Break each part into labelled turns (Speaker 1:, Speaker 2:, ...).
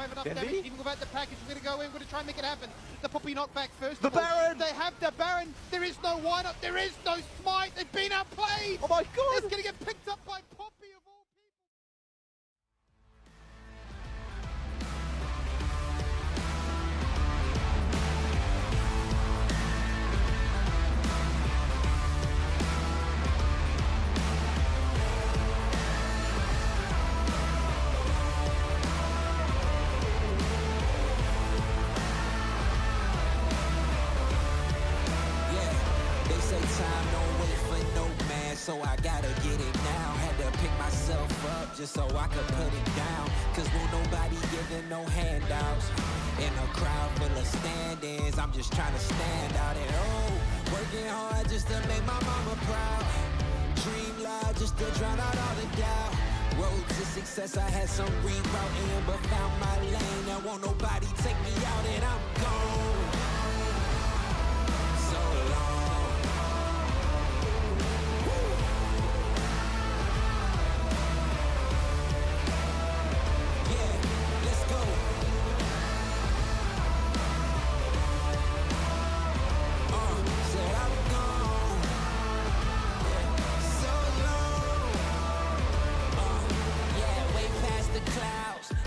Speaker 1: have enough
Speaker 2: Bendy?
Speaker 1: damage, even without the package. We're going to go in, we're going to try and make it happen. The Poppy knockback first.
Speaker 2: The Baron!
Speaker 1: They have the Baron. There is no why not. There is no smite. They've been outplayed.
Speaker 2: Oh my god!
Speaker 1: It's going to get picked up by Poppy of all people.
Speaker 3: Time don't wait for no man, so I gotta get it now. Had to pick myself up just so I could put it down. Cause won't nobody giving no handouts. In a crowd full of stand-ins, I'm just trying to stand out. And working hard just to make my mama proud. Dream loud just to drown out all the doubt. Road to success, I had some rerouting, but found my lane. Now won't nobody take me out, and I'm gone. So long.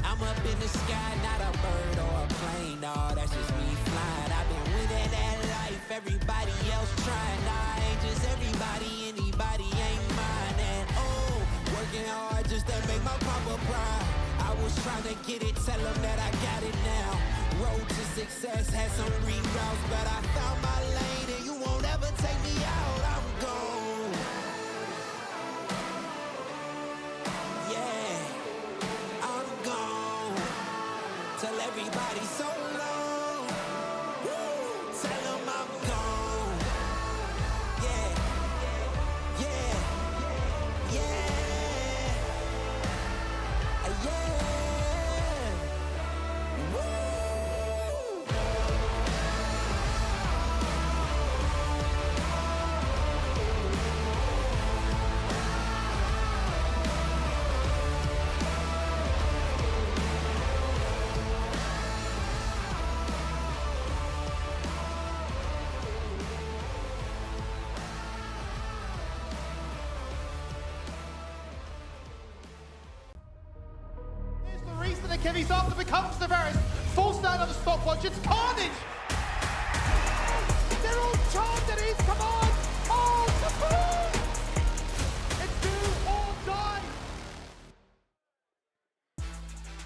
Speaker 3: I'm up in the sky, not a bird or a plane, no, that's just me flying. I've been winning that life, everybody else trying. Nah, I ain't just everybody, anybody ain't mine. And working hard just to make my papa proud. I was trying to get it, tell them that I got it now. Road to success, had some reroutes, but I found my lane, and you won't ever take me out. I'm gone. Yeah. Tell everybody so long. Woo! Tell them I'm gone. Yeah, yeah, yeah, yeah. Woo!
Speaker 1: Kevy's after becomes the Varus. Falls down on the stopwatch. It's carnage. They're all charmed at his command. Oh, kaboom! It's do or die.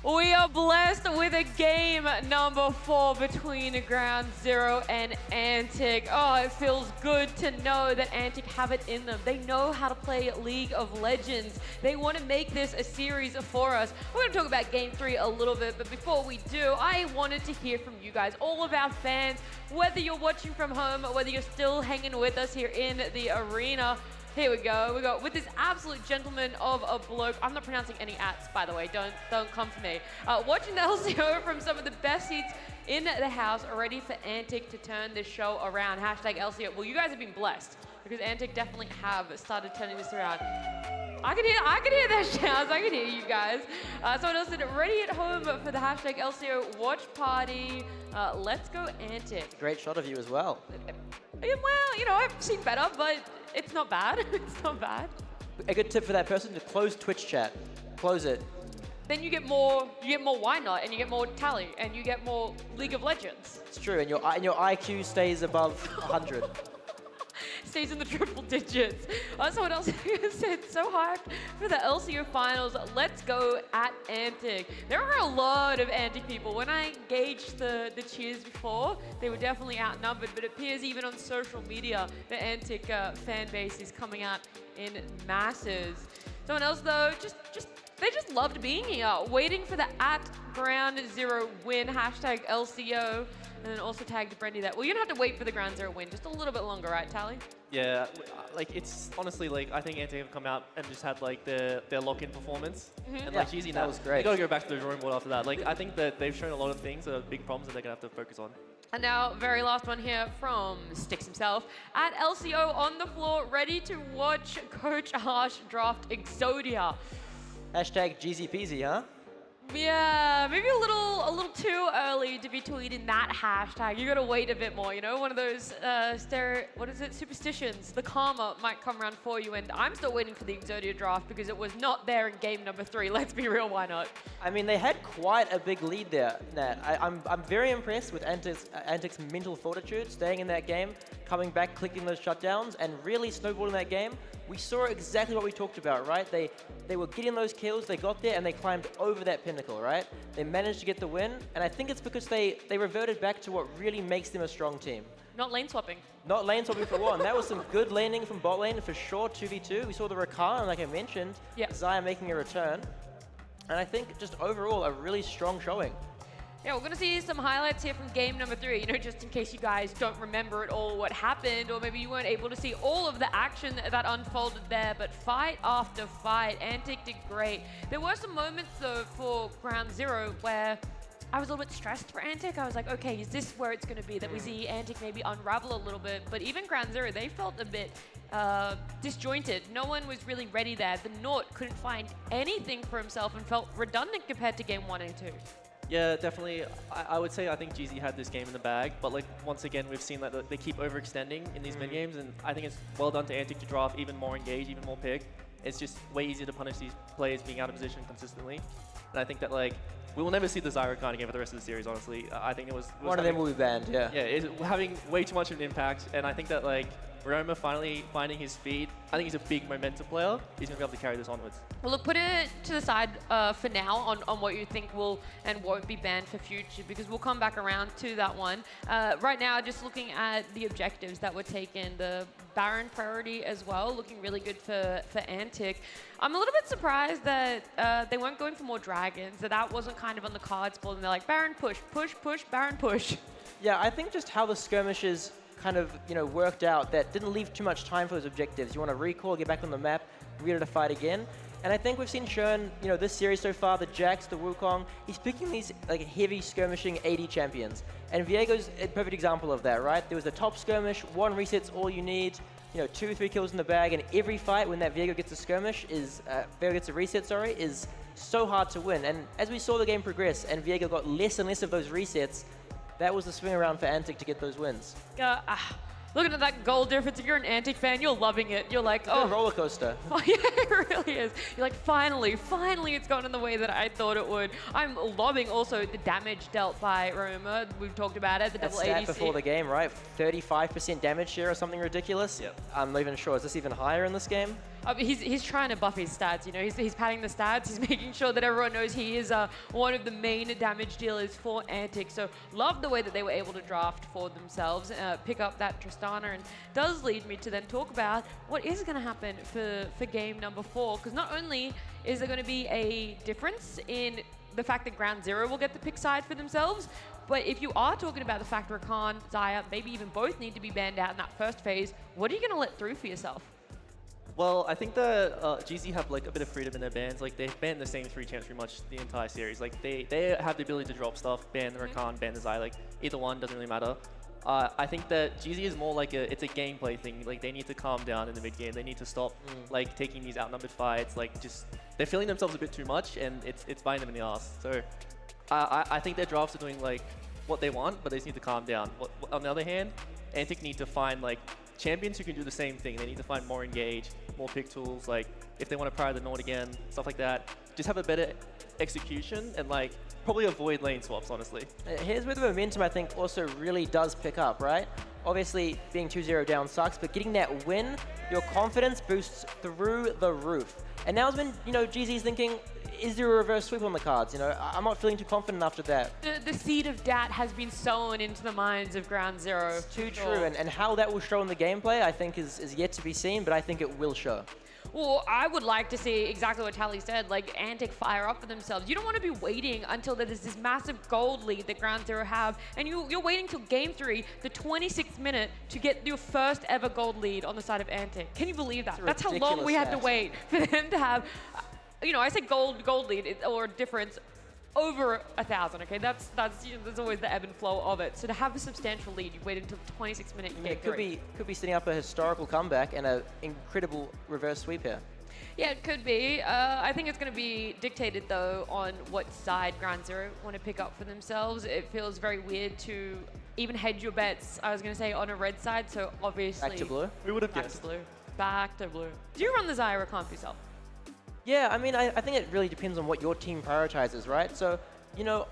Speaker 4: We are blessed with a game number 4 between Ground Zero and Antic. Oh, it feels good to know that Antic have it in them. They know how to play League of Legends. They want to make this a series for us. We're going to talk about Game 3 a little bit, but before we do, I wanted to hear from you guys, all of our fans, whether you're watching from home, whether you're still hanging with us here in the arena. Here we go. We got with this absolute gentleman of a bloke. I'm not pronouncing any ats, by the way. Don't come for me. Watching the LCO from some of the best seats in the house, ready for Antic to turn this show around. Hashtag LCO. Well, you guys have been blessed because Antic definitely have started turning this around. I can hear their shouts. I can hear you guys. Someone else said, ready at home for the hashtag LCO watch party. Let's go Antic.
Speaker 2: Great shot of you as well.
Speaker 4: Well, you know, I've seen better, but it's not bad. It's not bad.
Speaker 2: A good tip for that person to close Twitch chat. Close it.
Speaker 4: Then you get more Why Not, and you get more Tally, and you get more League of Legends.
Speaker 2: It's true, and your IQ stays above 100.
Speaker 4: Stays in the triple digits. Someone else said, so hyped for the LCO finals. Let's go at Antic. There are a lot of Antic people. When I gauged the cheers before, they were definitely outnumbered, but it appears even on social media, the Antic fan base is coming out in masses. Someone else though, they just loved being here, waiting for the @Ground Zero win, hashtag LCO, and then also tagged Brendy that. Well, you're gonna have to wait for the Ground Zero win just a little bit longer, right, Tally?
Speaker 5: Yeah, like it's honestly like I think Antic have come out and just had like their lock-in performance, and like Jeezy
Speaker 2: that was great.
Speaker 5: They gotta go back to the drawing board after that. Like I think that they've shown a lot of things that are big problems that they're gonna have to focus on.
Speaker 4: And now, very last one here from Styx himself. At LCO on the floor, ready to watch Coach Harsh draft Exodia.
Speaker 2: Hashtag Jeezy Peasy, huh?
Speaker 4: Yeah, maybe a little too early to be tweeting that hashtag. You gotta wait a bit more, you know? One of those superstitions. The karma might come around for you, and I'm still waiting for the Exodia draft because it was not there in game number 3. Let's be real, why not?
Speaker 2: I mean, they had quite a big lead there, Nat. I'm very impressed with Antic's mental fortitude, staying in that game, coming back, clicking those shutdowns, and really snowballing that game. We saw exactly what we talked about, right? They were getting those kills, they got there, and they climbed over that pinnacle, right? They managed to get the win, and I think it's because they reverted back to what really makes them a strong team.
Speaker 4: Not lane swapping.
Speaker 2: Not lane swapping for one. That was some good laning from bot lane for sure, 2v2. We saw the Rakan, like I mentioned, Xayah making a return. And I think just overall, a really strong showing.
Speaker 4: Yeah, we're going to see some highlights here from game number 3, you know, just in case you guys don't remember at all what happened, or maybe you weren't able to see all of the action that unfolded there, but fight after fight, Antic did great. There were some moments, though, for Ground Zero where I was a little bit stressed for Antic. I was like, okay, is this where it's going to be, that we see Antic maybe unravel a little bit? But even Ground Zero, they felt a bit disjointed. No one was really ready there. The Nort couldn't find anything for himself and felt redundant compared to game 1 and 2.
Speaker 5: Yeah, definitely. I would say I think GZ had this game in the bag, but like once again, we've seen that they keep overextending in these mid games, and I think it's well done to Antic to draft even more engaged, even more pick. It's just way easier to punish these players being out of position consistently, and I think that like we will never see the Zyra kind again for the rest of the series. Honestly, I think it was
Speaker 2: one of them will be banned. Yeah.
Speaker 5: Yeah, it's having way too much of an impact, and I think that like Roma finally finding his feet. I think he's a big momentum player. He's going to be able to carry this onwards.
Speaker 4: Well, look, put it to the side for now on what you think will and won't be banned for future, because we'll come back around to that one. Right now, just looking at the objectives that were taken, the Baron priority as well, looking really good for Antic. I'm a little bit surprised that they weren't going for more dragons, that wasn't kind of on the cards for them. They're like, Baron push, push, push, Baron push.
Speaker 2: Yeah, I think just how the skirmishes kind of, worked out, that didn't leave too much time for those objectives. You want to recall, get back on the map, ready to fight again. And I think we've seen Shern, this series so far, the Jax, the Wukong, he's picking these like heavy skirmishing AD champions. And Viego's a perfect example of that, right? There was the top skirmish, 1 reset's all you need, 2, 3 kills in the bag, and every fight when that Viego gets a skirmish Viego gets a reset, is so hard to win. And as we saw the game progress and Viego got less and less of those resets, that was the swing around for Antic to get those wins.
Speaker 4: Looking at that goal difference, if you're an Antic fan, you're loving it. You're like,
Speaker 2: it's a roller coaster.
Speaker 4: Yeah, it really is. You're like, finally it's gone in the way that I thought it would. I'm loving also the damage dealt by Roma. We've talked about it, the double
Speaker 2: stat
Speaker 4: ADC.
Speaker 2: Before the game, right? 35% damage share or something ridiculous.
Speaker 5: Yep.
Speaker 2: I'm not even sure. Is this even higher in this game?
Speaker 4: He's trying to buff his stats, he's padding the stats, he's making sure that everyone knows he is one of the main damage dealers for Antic. So love the way that they were able to draft for themselves, pick up that Tristana, and does lead me to then talk about what is going to happen for game number 4, because not only is there going to be a difference in the fact that Ground Zero will get the pick side for themselves, but if you are talking about the fact Rakan, Xayah, maybe even both need to be banned out in that first phase, what are you going to let through for yourself?
Speaker 5: Well, I think the GZ have like a bit of freedom in their bans. Like they've banned the same 3 champs pretty much the entire series. Like they have the ability to drop stuff, ban the Rakan, ban the Xayah. Like either one doesn't really matter. I think that GZ is more like it's a gameplay thing. Like they need to calm down in the mid game. They need to stop like taking these outnumbered fights. Like just they're feeling themselves a bit too much, and it's biting them in the ass. So I think their drafts are doing like what they want, but they just need to calm down. On the other hand, Antic need to find like champions who can do the same thing. They need to find more engage, more pick tools, like if they want to prior the Nord again, stuff like that. Just have a better execution and like probably avoid lane swaps, honestly.
Speaker 2: Here's where the momentum I think also really does pick up, right? Obviously being 2-0 down sucks, but getting that win, your confidence boosts through the roof. And now's when, GZ's thinking, is there a reverse sweep on the cards? I'm not feeling too confident after that.
Speaker 4: The seed of doubt has been sown into the minds of Ground Zero.
Speaker 2: It's too true, and how that will show in the gameplay, I think is yet to be seen, but I think it will show.
Speaker 4: Well, I would like to see exactly what Tally said, like Antic fire up for themselves. You don't want to be waiting until there's this massive gold lead that Ground Zero have, and you're waiting till game 3, the 26th minute, to get your first ever gold lead on the side of Antic. Can you believe that? That's how long we had to wait for them to have, I say gold lead or difference over 1,000. Okay, that's there's always the ebb and flow of it. So to have a substantial lead, you wait until the 26th minute.
Speaker 2: It could be setting up a historical comeback and an incredible reverse sweep here.
Speaker 4: Yeah, it could be. I think it's going to be dictated, though, on what side Ground Zero want to pick up for themselves. It feels very weird to even hedge your bets, I was going to say, on a red side, so obviously...
Speaker 2: Back to blue?
Speaker 5: We would have
Speaker 4: Back
Speaker 5: guessed.
Speaker 4: to blue. Back to blue. Do you run the Zyra comp yourself?
Speaker 2: Yeah, I mean, I think it really depends on what your team prioritizes, right? So, you know,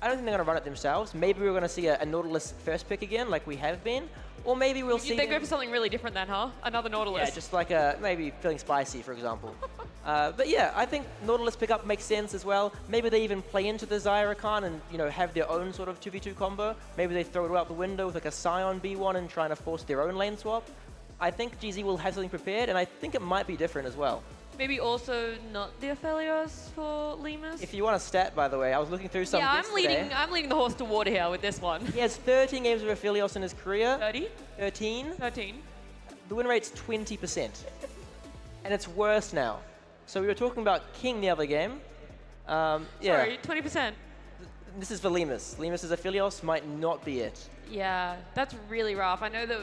Speaker 2: I don't think they're going to run it themselves. Maybe we're going to see a Nautilus first pick again, like we have been. Or maybe we'll see
Speaker 4: They go
Speaker 2: them-
Speaker 4: for something really different then, huh? Another Nautilus.
Speaker 2: Yeah, just like maybe feeling spicy, for example. But yeah, I think Nautilus pickup makes sense as well. Maybe they even play into the Zyra Khan and, you know, have their own sort of 2v2 combo. Maybe they throw it out the window with like a Scion B1 and trying to force their own lane swap. I think GZ will have something prepared, and I think it might be different as well.
Speaker 4: Maybe also not the Aphelios for Lemus.
Speaker 2: If you want a stat, by the way, I was looking through some
Speaker 4: Yeah,
Speaker 2: yesterday.
Speaker 4: I'm leading the horse to water here with this one.
Speaker 2: He has 13 games of Aphelios in his career.
Speaker 4: 30?
Speaker 2: 13.
Speaker 4: 13.
Speaker 2: The win rate's 20%. And it's worse now. So we were talking about King the other game. Yeah.
Speaker 4: Sorry, 20%.
Speaker 2: This is for Lemus. Lemus's Aphelios might not be it.
Speaker 4: Yeah, that's really rough. I know that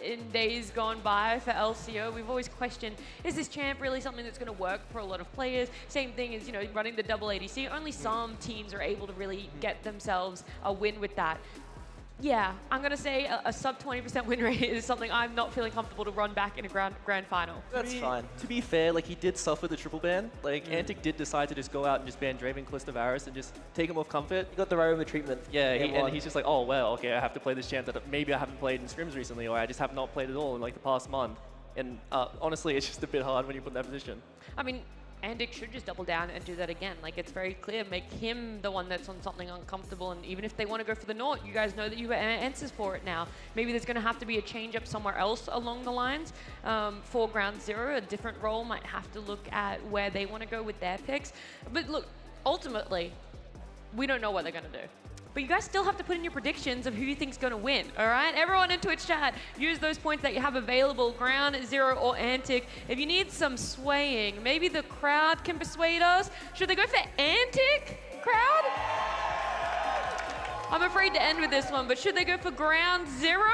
Speaker 4: in days gone by for LCO, we've always questioned, is this champ really something that's going to work for a lot of players? Same thing as, you know, running the double ADC. Only some teams are able to really get themselves a win with that. Yeah, I'm going to say a sub 20% win rate is something I'm not feeling comfortable to run back in a grand final.
Speaker 2: That's fine.
Speaker 5: To be fair, like he did suffer the triple ban. Like Antic did decide to just go out and just ban Draven, Callisto, Varus and just take him off comfort.
Speaker 2: You got the Roma treatment.
Speaker 5: Yeah,
Speaker 2: Game
Speaker 5: and
Speaker 2: one.
Speaker 5: he's just like, oh well, okay, I have to play this champ that maybe I haven't played in scrims recently, or I just have not played at all in like the past month. And honestly, it's just a bit hard when you put in that position.
Speaker 4: I mean, Antic should just double down and do that again. Like, it's very clear. Make him the one that's on something uncomfortable. And even if they want to go for the Naught, you guys know that you have answers for it now. Maybe there's going to have to be a change up somewhere else along the lines. For Ground Zero, a different role might have to look at where they want to go with their picks. But look, ultimately, we don't know what they're going to do. But you guys still have to put in your predictions of who you think's going to win, all right? Everyone in Twitch chat, use those points that you have available, Ground Zero or Antic. If you need some swaying, maybe the crowd can persuade us. Should they go for Antic, crowd? I'm afraid to end with this one, but should they go for Ground Zero?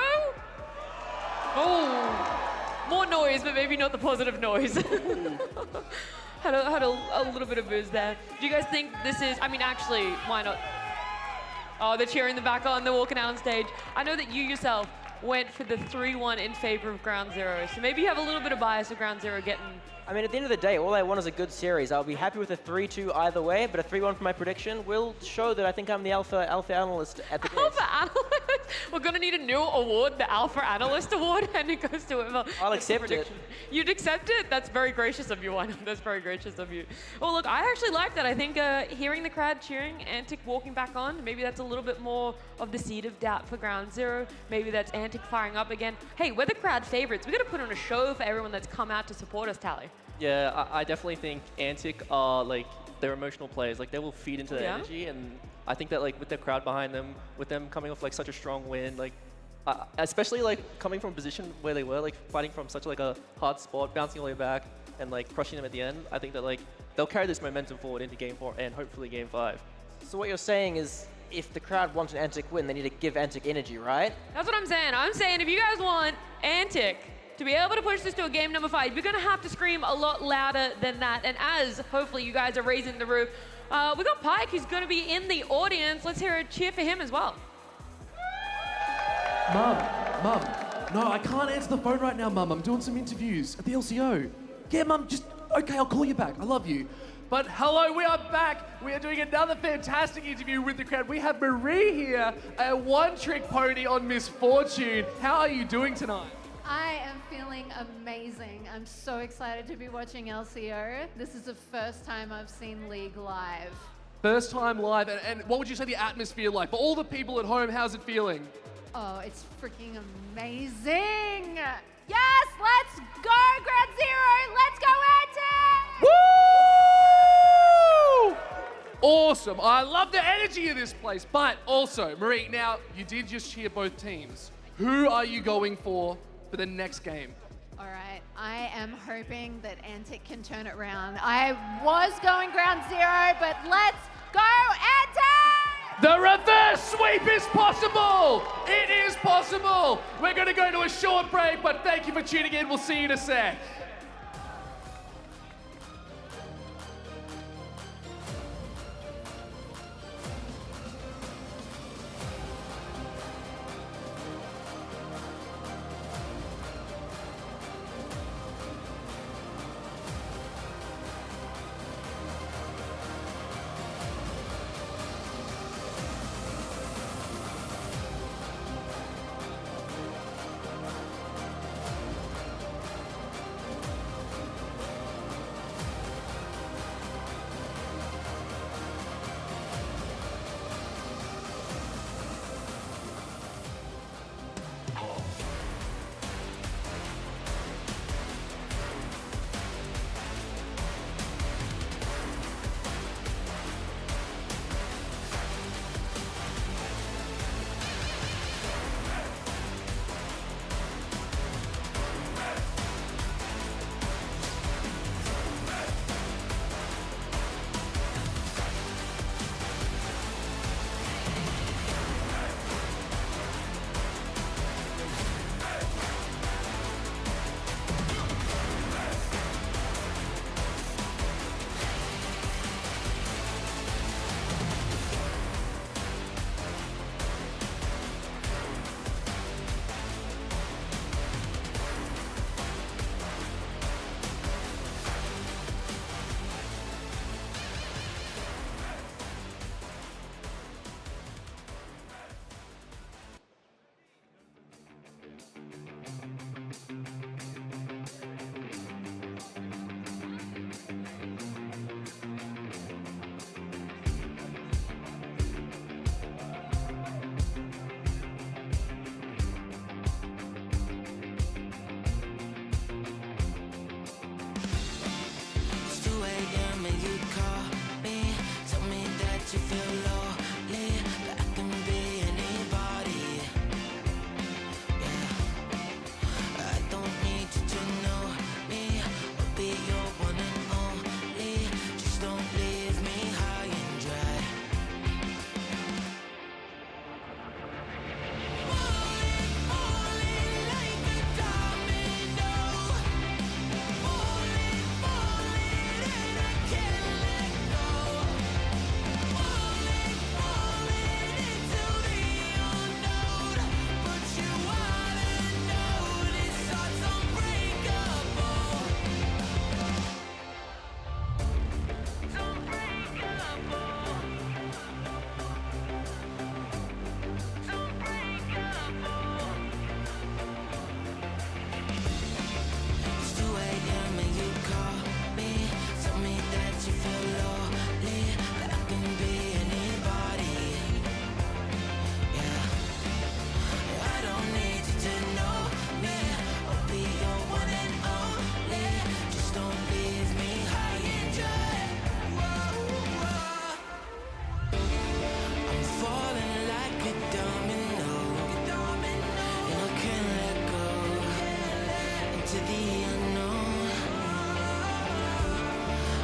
Speaker 4: Oh, more noise, but maybe not the positive noise. had a little bit of booze there. Do you guys think this is, I mean, actually, why not? Oh, they're cheering the back on, they're walking out on stage. I know that you yourself went for the 3-1 in favor of Ground Zero, so maybe you have a little bit of bias of Ground Zero getting...
Speaker 2: I mean, at the end of the day, all I want is a good series. I'll be happy with a 3-2 either way, but a 3-1 for my prediction will show that I think I'm the alpha analyst at the best.
Speaker 4: Alpha Analyst? We're going to need a new award, the Alpha Analyst Award, and it goes to whoever.
Speaker 2: I'll accept it.
Speaker 4: You'd accept it? That's very gracious of you, Wino. That's very gracious of you. Well, look, I actually like that. I think hearing the crowd cheering, Antic walking back on, maybe that's a little bit more of the seed of doubt for Ground Zero. Maybe that's Antic firing up again. Hey, we're the crowd favorites. We've got to put on a show for everyone that's come out to support us, Tally.
Speaker 5: Yeah, I definitely think Antic are like they're emotional players. Like they will feed into that
Speaker 4: Yeah.
Speaker 5: energy, and I think that like with the crowd behind them, with them coming off like such a strong win, like especially like coming from a position where they were like fighting from such like a hard spot, bouncing all the way back, and like crushing them at the end. I think that like they'll carry this momentum forward into Game 4 and hopefully Game 5.
Speaker 2: So what you're saying is, if the crowd wants an Antic win, they need to give Antic energy, right?
Speaker 4: That's what I'm saying. I'm saying if you guys want Antic to be able to push this to a game number 5, you're going to have to scream a lot louder than that. And as hopefully you guys are raising the roof, we got Pike who's going to be in the audience. Let's hear a cheer for him as well.
Speaker 6: Mum, no, I can't answer the phone right now, Mum. I'm doing some interviews at the LCO. Yeah, Mum, okay, I'll call you back. I love you. But hello, we are back. We are doing another fantastic interview with the crowd. We have Marie here, a one-trick pony on Misfortune. How are you doing tonight?
Speaker 7: I am feeling amazing. I'm so excited to be watching LCO. This is the first time I've seen League live.
Speaker 6: First time live, and what would you say the atmosphere like? For all the people at home, how's it feeling?
Speaker 7: Oh, it's freaking amazing. Yes, let's go, Ground Zero. Let's go, Antic!
Speaker 6: Woo! Awesome. I love the energy of this place. But also, Marie, now, you did just cheer both teams. Who are you going for the next game?
Speaker 7: All right, I am hoping that Antic can turn it around. I was going Ground Zero, but let's go, Antic!
Speaker 6: The reverse sweep is possible! It is possible! We're going to go to a short break, but thank you for tuning in. We'll see you in a sec.
Speaker 3: into the unknown.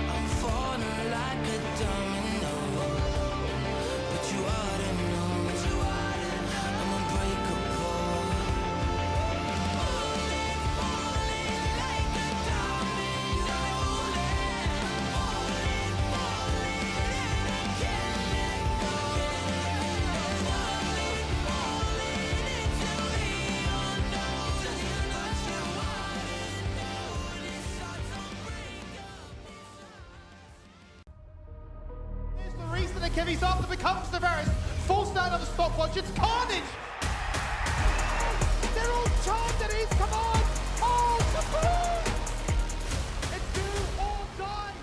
Speaker 3: I'm falling like a domino, but you ought to know I'm unbreakable. Falling like a domino, falling, and I can't let go. Falling into the unknown, but you ought to know this heart's unbreakable.
Speaker 1: Here's the reason that Kevy's after becomes Tavares. Falls down on the stopwatch. It's carnage. They're all charmed at his command. Oh, Tavares! It's do or die.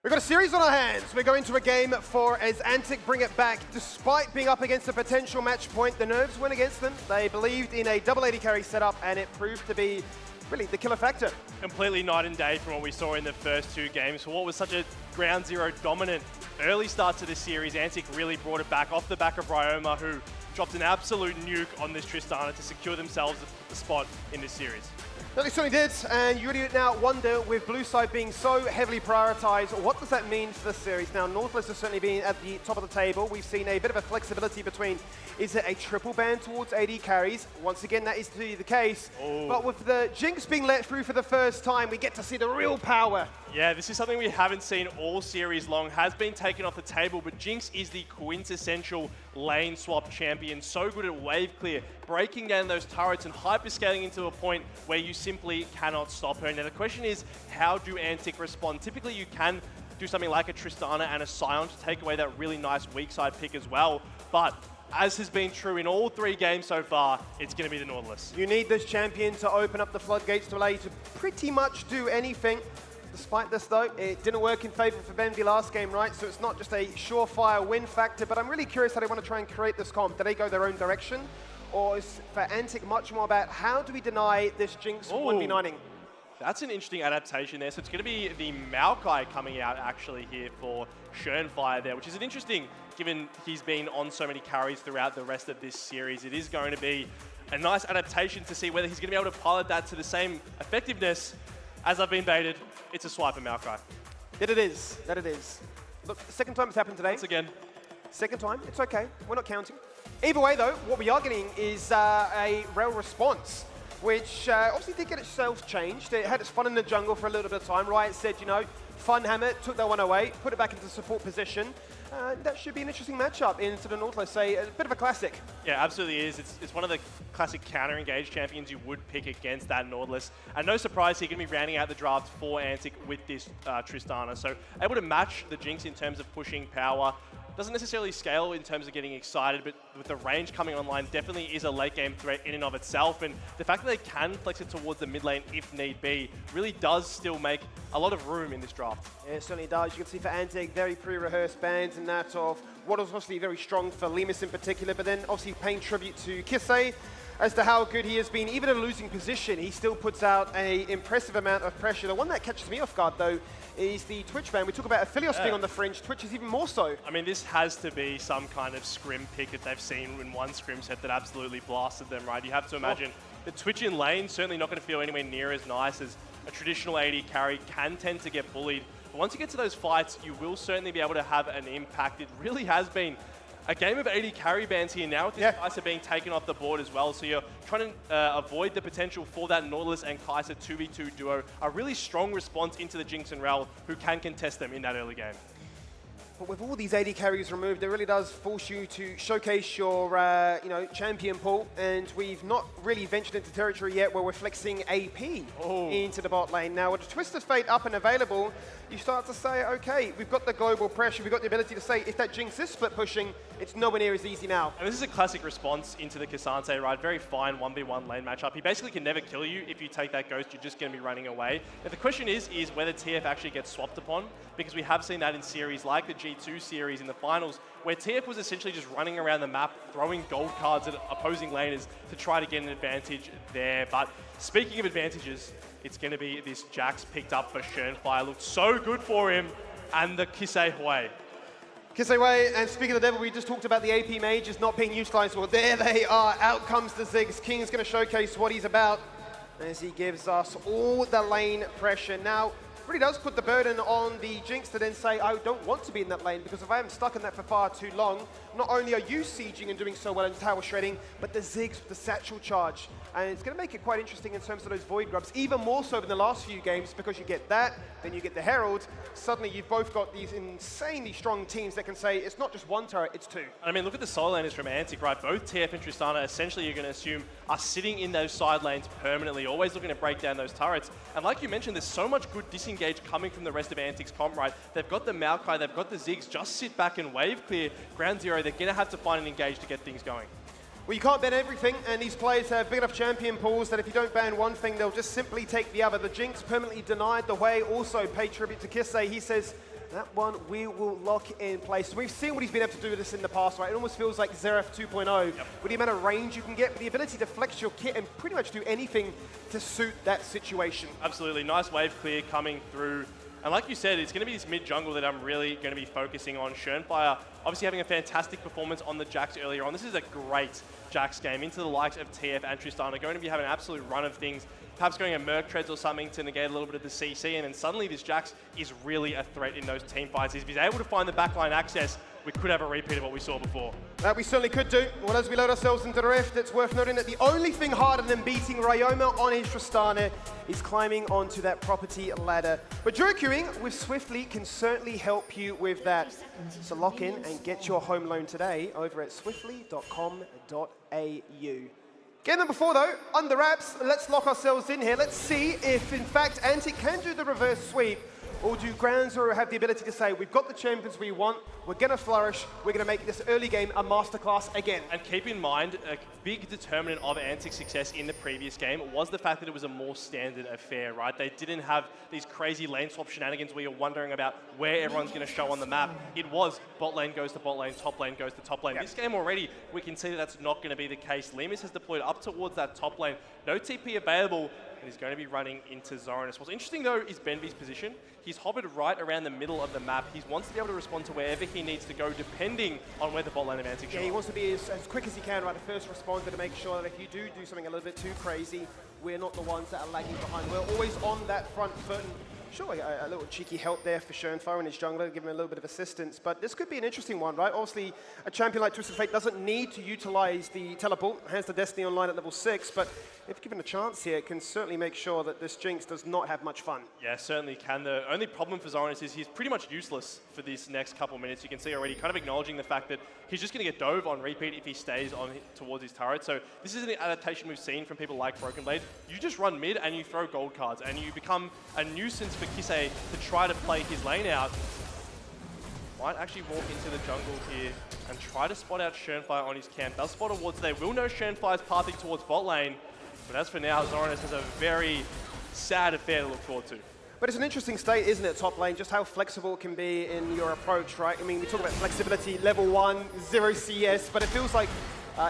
Speaker 8: We've got a series on our hands. We're going to a game for as Antic bring it back. Despite being up against a potential match point, the nerves went against them. They believed in a double 80 carry setup, and it proved to be really the killer factor.
Speaker 9: Completely night and day from what we saw in the first two games. For what was such a ground zero dominant early start to this series, Antic really brought it back off the back of Ryoma, who dropped an absolute nuke on this Tristana to secure themselves a spot in this series.
Speaker 8: No, they certainly did, and you really now wonder, with blue side being so heavily prioritized, what does that mean for the series? Now, Northwest has certainly been at the top of the table. We've seen a bit of a flexibility between, is it a triple ban towards AD carries? Once again, that is to be the case.
Speaker 9: Oh.
Speaker 8: But with the Jinx being let through for the first time, we get to see the real power.
Speaker 9: Yeah, this is something we haven't seen all series long. Has been taken off the table, but Jinx is the quintessential lane swap champion. So good at wave clear, breaking down those turrets and hyperscaling into a point where you simply cannot stop her. Now the question is, how do Antic respond? Typically you can do something like a Tristana and a Scion to take away that really nice weak side pick as well, but as has been true in all three games so far, it's going to be the Nautilus.
Speaker 8: You need this champion to open up the floodgates to allow you to pretty much do anything. Despite this though, it didn't work in favor for Benvi last game, right? So it's not just a surefire win factor, but I'm really curious how they want to try and create this comp. Do they go their own direction? Or is for Antic much more about how do we deny this Jinx 1v9ing?
Speaker 9: That's an interesting adaptation there. So it's going to be the Maokai coming out actually here for Schönfire there, which is an interesting, given he's been on so many carries throughout the rest of this series. It is going to be a nice adaptation to see whether he's going to be able to pilot that to the same effectiveness. As I've been baited, it's a swipe of Maokai.
Speaker 8: That it is, that it is. Look, second time it's happened today.
Speaker 9: Once again.
Speaker 8: Second time, it's okay, we're not counting. Either way though, what we are getting is a rail response, which obviously did get itself changed. It had its fun in the jungle for a little bit of time. Riot said, you know, fun hammer, took that one away, put it back into support position. That should be an interesting matchup into the Nautilus, a bit of a classic.
Speaker 9: Yeah, absolutely is. It's one of the classic counter-engaged champions you would pick against that Nautilus. And no surprise, he's going to be rounding out the draft for Antic with this Tristana. So able to match the Jinx in terms of pushing power. Doesn't necessarily scale in terms of getting excited, but with the range coming online, definitely is a late game threat in and of itself. And the fact that they can flex it towards the mid lane if need be really does still make a lot of room in this draft.
Speaker 8: Yeah, it certainly does. You can see for Antic, very pre-rehearsed bans and that of what was obviously very strong for Lemus in particular, but then obviously paying tribute to Kisei as to how good he has been. Even in a losing position, he still puts out an impressive amount of pressure. The one that catches me off guard, though, is the Twitch ban. We talk about Aphelios being on the fringe. Twitch is even more so.
Speaker 9: I mean, this has to be some kind of scrim pick that they've seen in one scrim set that absolutely blasted them, right? You have to imagine the Twitch in lane certainly not going to feel anywhere near as nice as a traditional AD carry can tend to get bullied. But once you get to those fights, you will certainly be able to have an impact. It really has been a game of AD carry bans here now with this Kai'Sa being taken off the board as well. So you're trying to avoid the potential for that Nautilus and Kai'Sa 2v2 duo. A really strong response into the Jinx and Rel, who can contest them in that early game.
Speaker 8: But with all these AD carries removed, it really does force you to showcase your champion pool. And we've not really ventured into territory yet where we're flexing AP into the bot lane. Now, with Twisted Fate up and available, you start to say, okay, we've got the global pressure, we've got the ability to say, if that Jinx is split pushing, it's nowhere near as easy now.
Speaker 9: And this is a classic response into the K'Sante, right? Very fine 1v1 lane matchup. He basically can never kill you. If you take that Ghost, you're just going to be running away. Now, the question is whether TF actually gets swapped upon, because we have seen that in series like the G2 series in the finals, where TF was essentially just running around the map, throwing gold cards at opposing laners to try to get an advantage there. But speaking of advantages, it's going to be this Jax picked up for Schönfire. Looked so good for him, and the Kisei Hui.
Speaker 8: Kisei Hui, and speaking of the devil, we just talked about the AP mages not being utilized. Well, there they are. Out comes the Ziggs. King's going to showcase what he's about. as he gives us all the lane pressure. Now, really does put the burden on the Jinx to then say, I don't want to be in that lane, because if I am stuck in that for far too long, not only are you sieging and doing so well in tower shredding, but the Ziggs with the satchel charge. And it's going to make it quite interesting in terms of those Void Grubs, even more so than the last few games, because you get that, then you get the Herald. Suddenly you've both got these insanely strong teams that can say, it's not just one turret, it's two.
Speaker 9: I mean, look at the solo laners from Antic, right? Both TF and Tristana, essentially you're going to assume, are sitting in those side lanes permanently, always looking to break down those turrets. And like you mentioned, there's so much good disengage coming from the rest of Antic's comp, right? They've got the Maokai, they've got the Ziggs, just sit back and wave clear. Ground Zero, they're going to have to find an engage to get things going.
Speaker 8: Well, you can't ban everything, and these players have big enough champion pools that if you don't ban one thing, they'll just simply take the other. The Jinx permanently denied the way, also paid tribute to Kisei. He says, that one we will lock in place. We've seen what he's been able to do with this in the past, right? It almost feels like Xerath 2.0, with the amount of range you can get, with the ability to flex your kit and pretty much do anything to suit that situation.
Speaker 9: Absolutely, nice wave clear coming through. And like you said, it's going to be this mid-jungle that I'm really going to be focusing on. Schönfire obviously having a fantastic performance on the Jax earlier on. This is a great Jax game into the likes of TF and Tristana. Going to be having an absolute run of things. Perhaps going a Merc Treads or something to negate a little bit of the CC. And then suddenly this Jax is really a threat in those team fights. If he's able to find the backline access, we could have a repeat of what we saw before.
Speaker 8: That we certainly could do. Well, as we load ourselves into the Rift, it's worth noting that the only thing harder than beating Ryoma on his Tristana is climbing onto that property ladder. But dual queuing with Swiftly can certainly help you with that. So lock in and get your home loan today over at swiftly.com.au. Getting number 4 though, under wraps, let's lock ourselves in here. Let's see if in fact Antic can do the reverse sweep, or do Ground Zero have the ability to say, we've got the champions we want, we're going to flourish, we're going to make this early game a masterclass again.
Speaker 9: And keep in mind, a big determinant of Antic's success in the previous game was the fact that it was a more standard affair, right? They didn't have these crazy lane swap shenanigans where you're wondering about where everyone's going to show on the map. It was bot lane goes to bot lane, top lane goes to top lane. Yep. This game already, we can see that that's not going to be the case. Lemus has deployed up towards that top lane. No TP available, and he's going to be running into Zoranus. What's interesting though is Benvy's position. He's hovered right around the middle of the map. He wants to be able to respond to wherever he needs to go, depending on where the bot lane of Antic shows.
Speaker 8: Yeah, he wants to be as quick as he can, right? The first responder to make sure that if you do something a little bit too crazy, we're not the ones that are lagging behind. We're always on that front foot. And sure, a little cheeky help there for Schönfire and his jungler, give him a little bit of assistance. But this could be an interesting one, right? Obviously, a champion like Twisted Fate doesn't need to utilize the teleport, has the Destiny online at level 6, but if given a chance here, it can certainly make sure that this Jinx does not have much fun.
Speaker 9: Yeah, certainly can. The only problem for Zoranus is he's pretty much useless for these next couple minutes. You can see already kind of acknowledging the fact that he's just going to get dove on repeat if he stays on towards his turret. So this is an adaptation we've seen from people like Broken Blade. You just run mid and you throw gold cards and you become a nuisance for Kisei to try to play his lane out. Might actually walk into the jungle here and try to spot out Schönfire on his camp. Does spot a ward, so they will know Schönfire's pathing towards bot lane. But as for now, Zoranus has a very sad affair to look forward to.
Speaker 8: But it's an interesting state, isn't it, top lane, just how flexible it can be in your approach, right? I mean, we talk about flexibility, level 1, 0 CS, but it feels like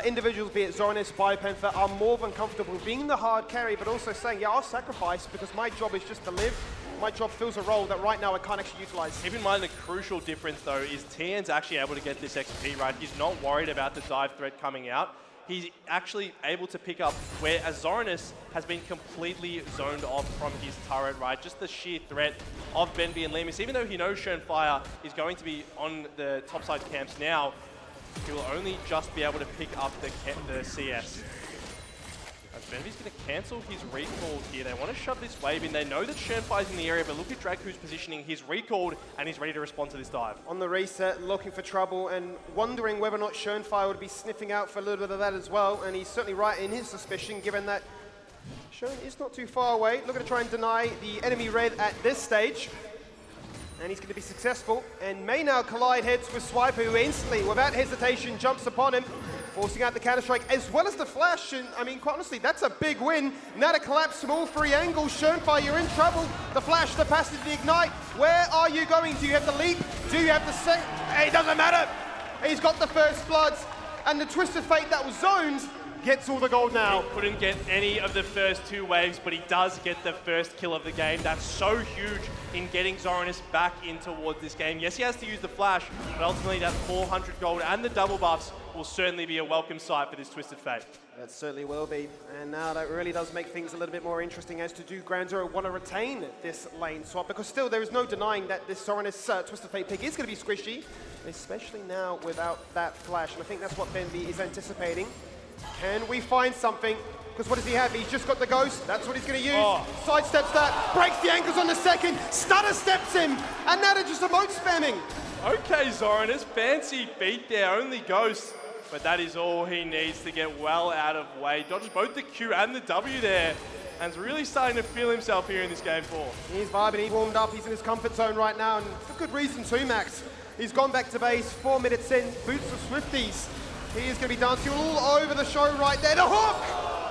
Speaker 8: individuals, be it Zoranus, Biopanther, are more than comfortable being the hard carry, but also saying, yeah, I'll sacrifice because my job is just to live. My job fills a role that right now I can't actually utilize.
Speaker 9: Keep in mind the crucial difference, though, is TN's actually able to get this XP, right? He's not worried about the dive threat coming out. He's actually able to pick up where Zoranus has been completely zoned off from his turret, right? Just the sheer threat of Benvy and Lemus. Even though he knows Schönfire is going to be on the topside camps now, he will only just be able to pick up the CS. As Benvy's going to cancel his recall here. They want to shove this wave in. They know that Schönfire's in the area, but look at Draku's positioning. He's recalled, and he's ready to respond to this dive.
Speaker 8: On the reset, looking for trouble, and wondering whether or not Schönfire would be sniffing out for a little bit of that as well, and he's certainly right in his suspicion, given that Schön is not too far away. Looking to try and deny the enemy red at this stage. And he's going to be successful, and may now collide heads with Swiper, who instantly, without hesitation, jumps upon him, forcing out the counter-strike, as well as the flash. And I mean, quite honestly, that's a big win. Now to collapse from all 3 angles. Schönfire, you're in trouble. The flash, the passive, the ignite. Where are you going? Do you have the leap? Do you have the set? It doesn't matter. He's got the first bloods, and the Twisted Fate that was zoned gets all the gold now.
Speaker 9: He couldn't get any of the first 2 waves, but he does get the first kill of the game. That's so huge in getting Zoranus back in towards this game. Yes, he has to use the flash, but ultimately that 400 gold and the double buffs will certainly be a welcome sight for this Twisted Fate.
Speaker 8: That certainly will be. And now that really does make things a little bit more interesting as to do Ground Zero want to retain this lane swap, because still there is no denying that this Zoranus Twisted Fate pick is going to be squishy, especially now without that flash. And I think that's what Benby is anticipating. Can we find something? Because what does he have? He's just got the Ghost. That's what he's going to use. Sidesteps that, breaks the ankles on the second, stutter steps him, and now they're just emote spamming.
Speaker 9: Okay, Zoranus, fancy feat there, only Ghost. But that is all he needs to get well out of way. Dodges both the Q and the W there. And is really starting to feel himself here in this game 4.
Speaker 8: He's vibing, he warmed up, he's in his comfort zone right now, and for good reason too, Max. He's gone back to base, 4 minutes in, boots of Swifties. He is going to be dancing all over the show right there. The hook!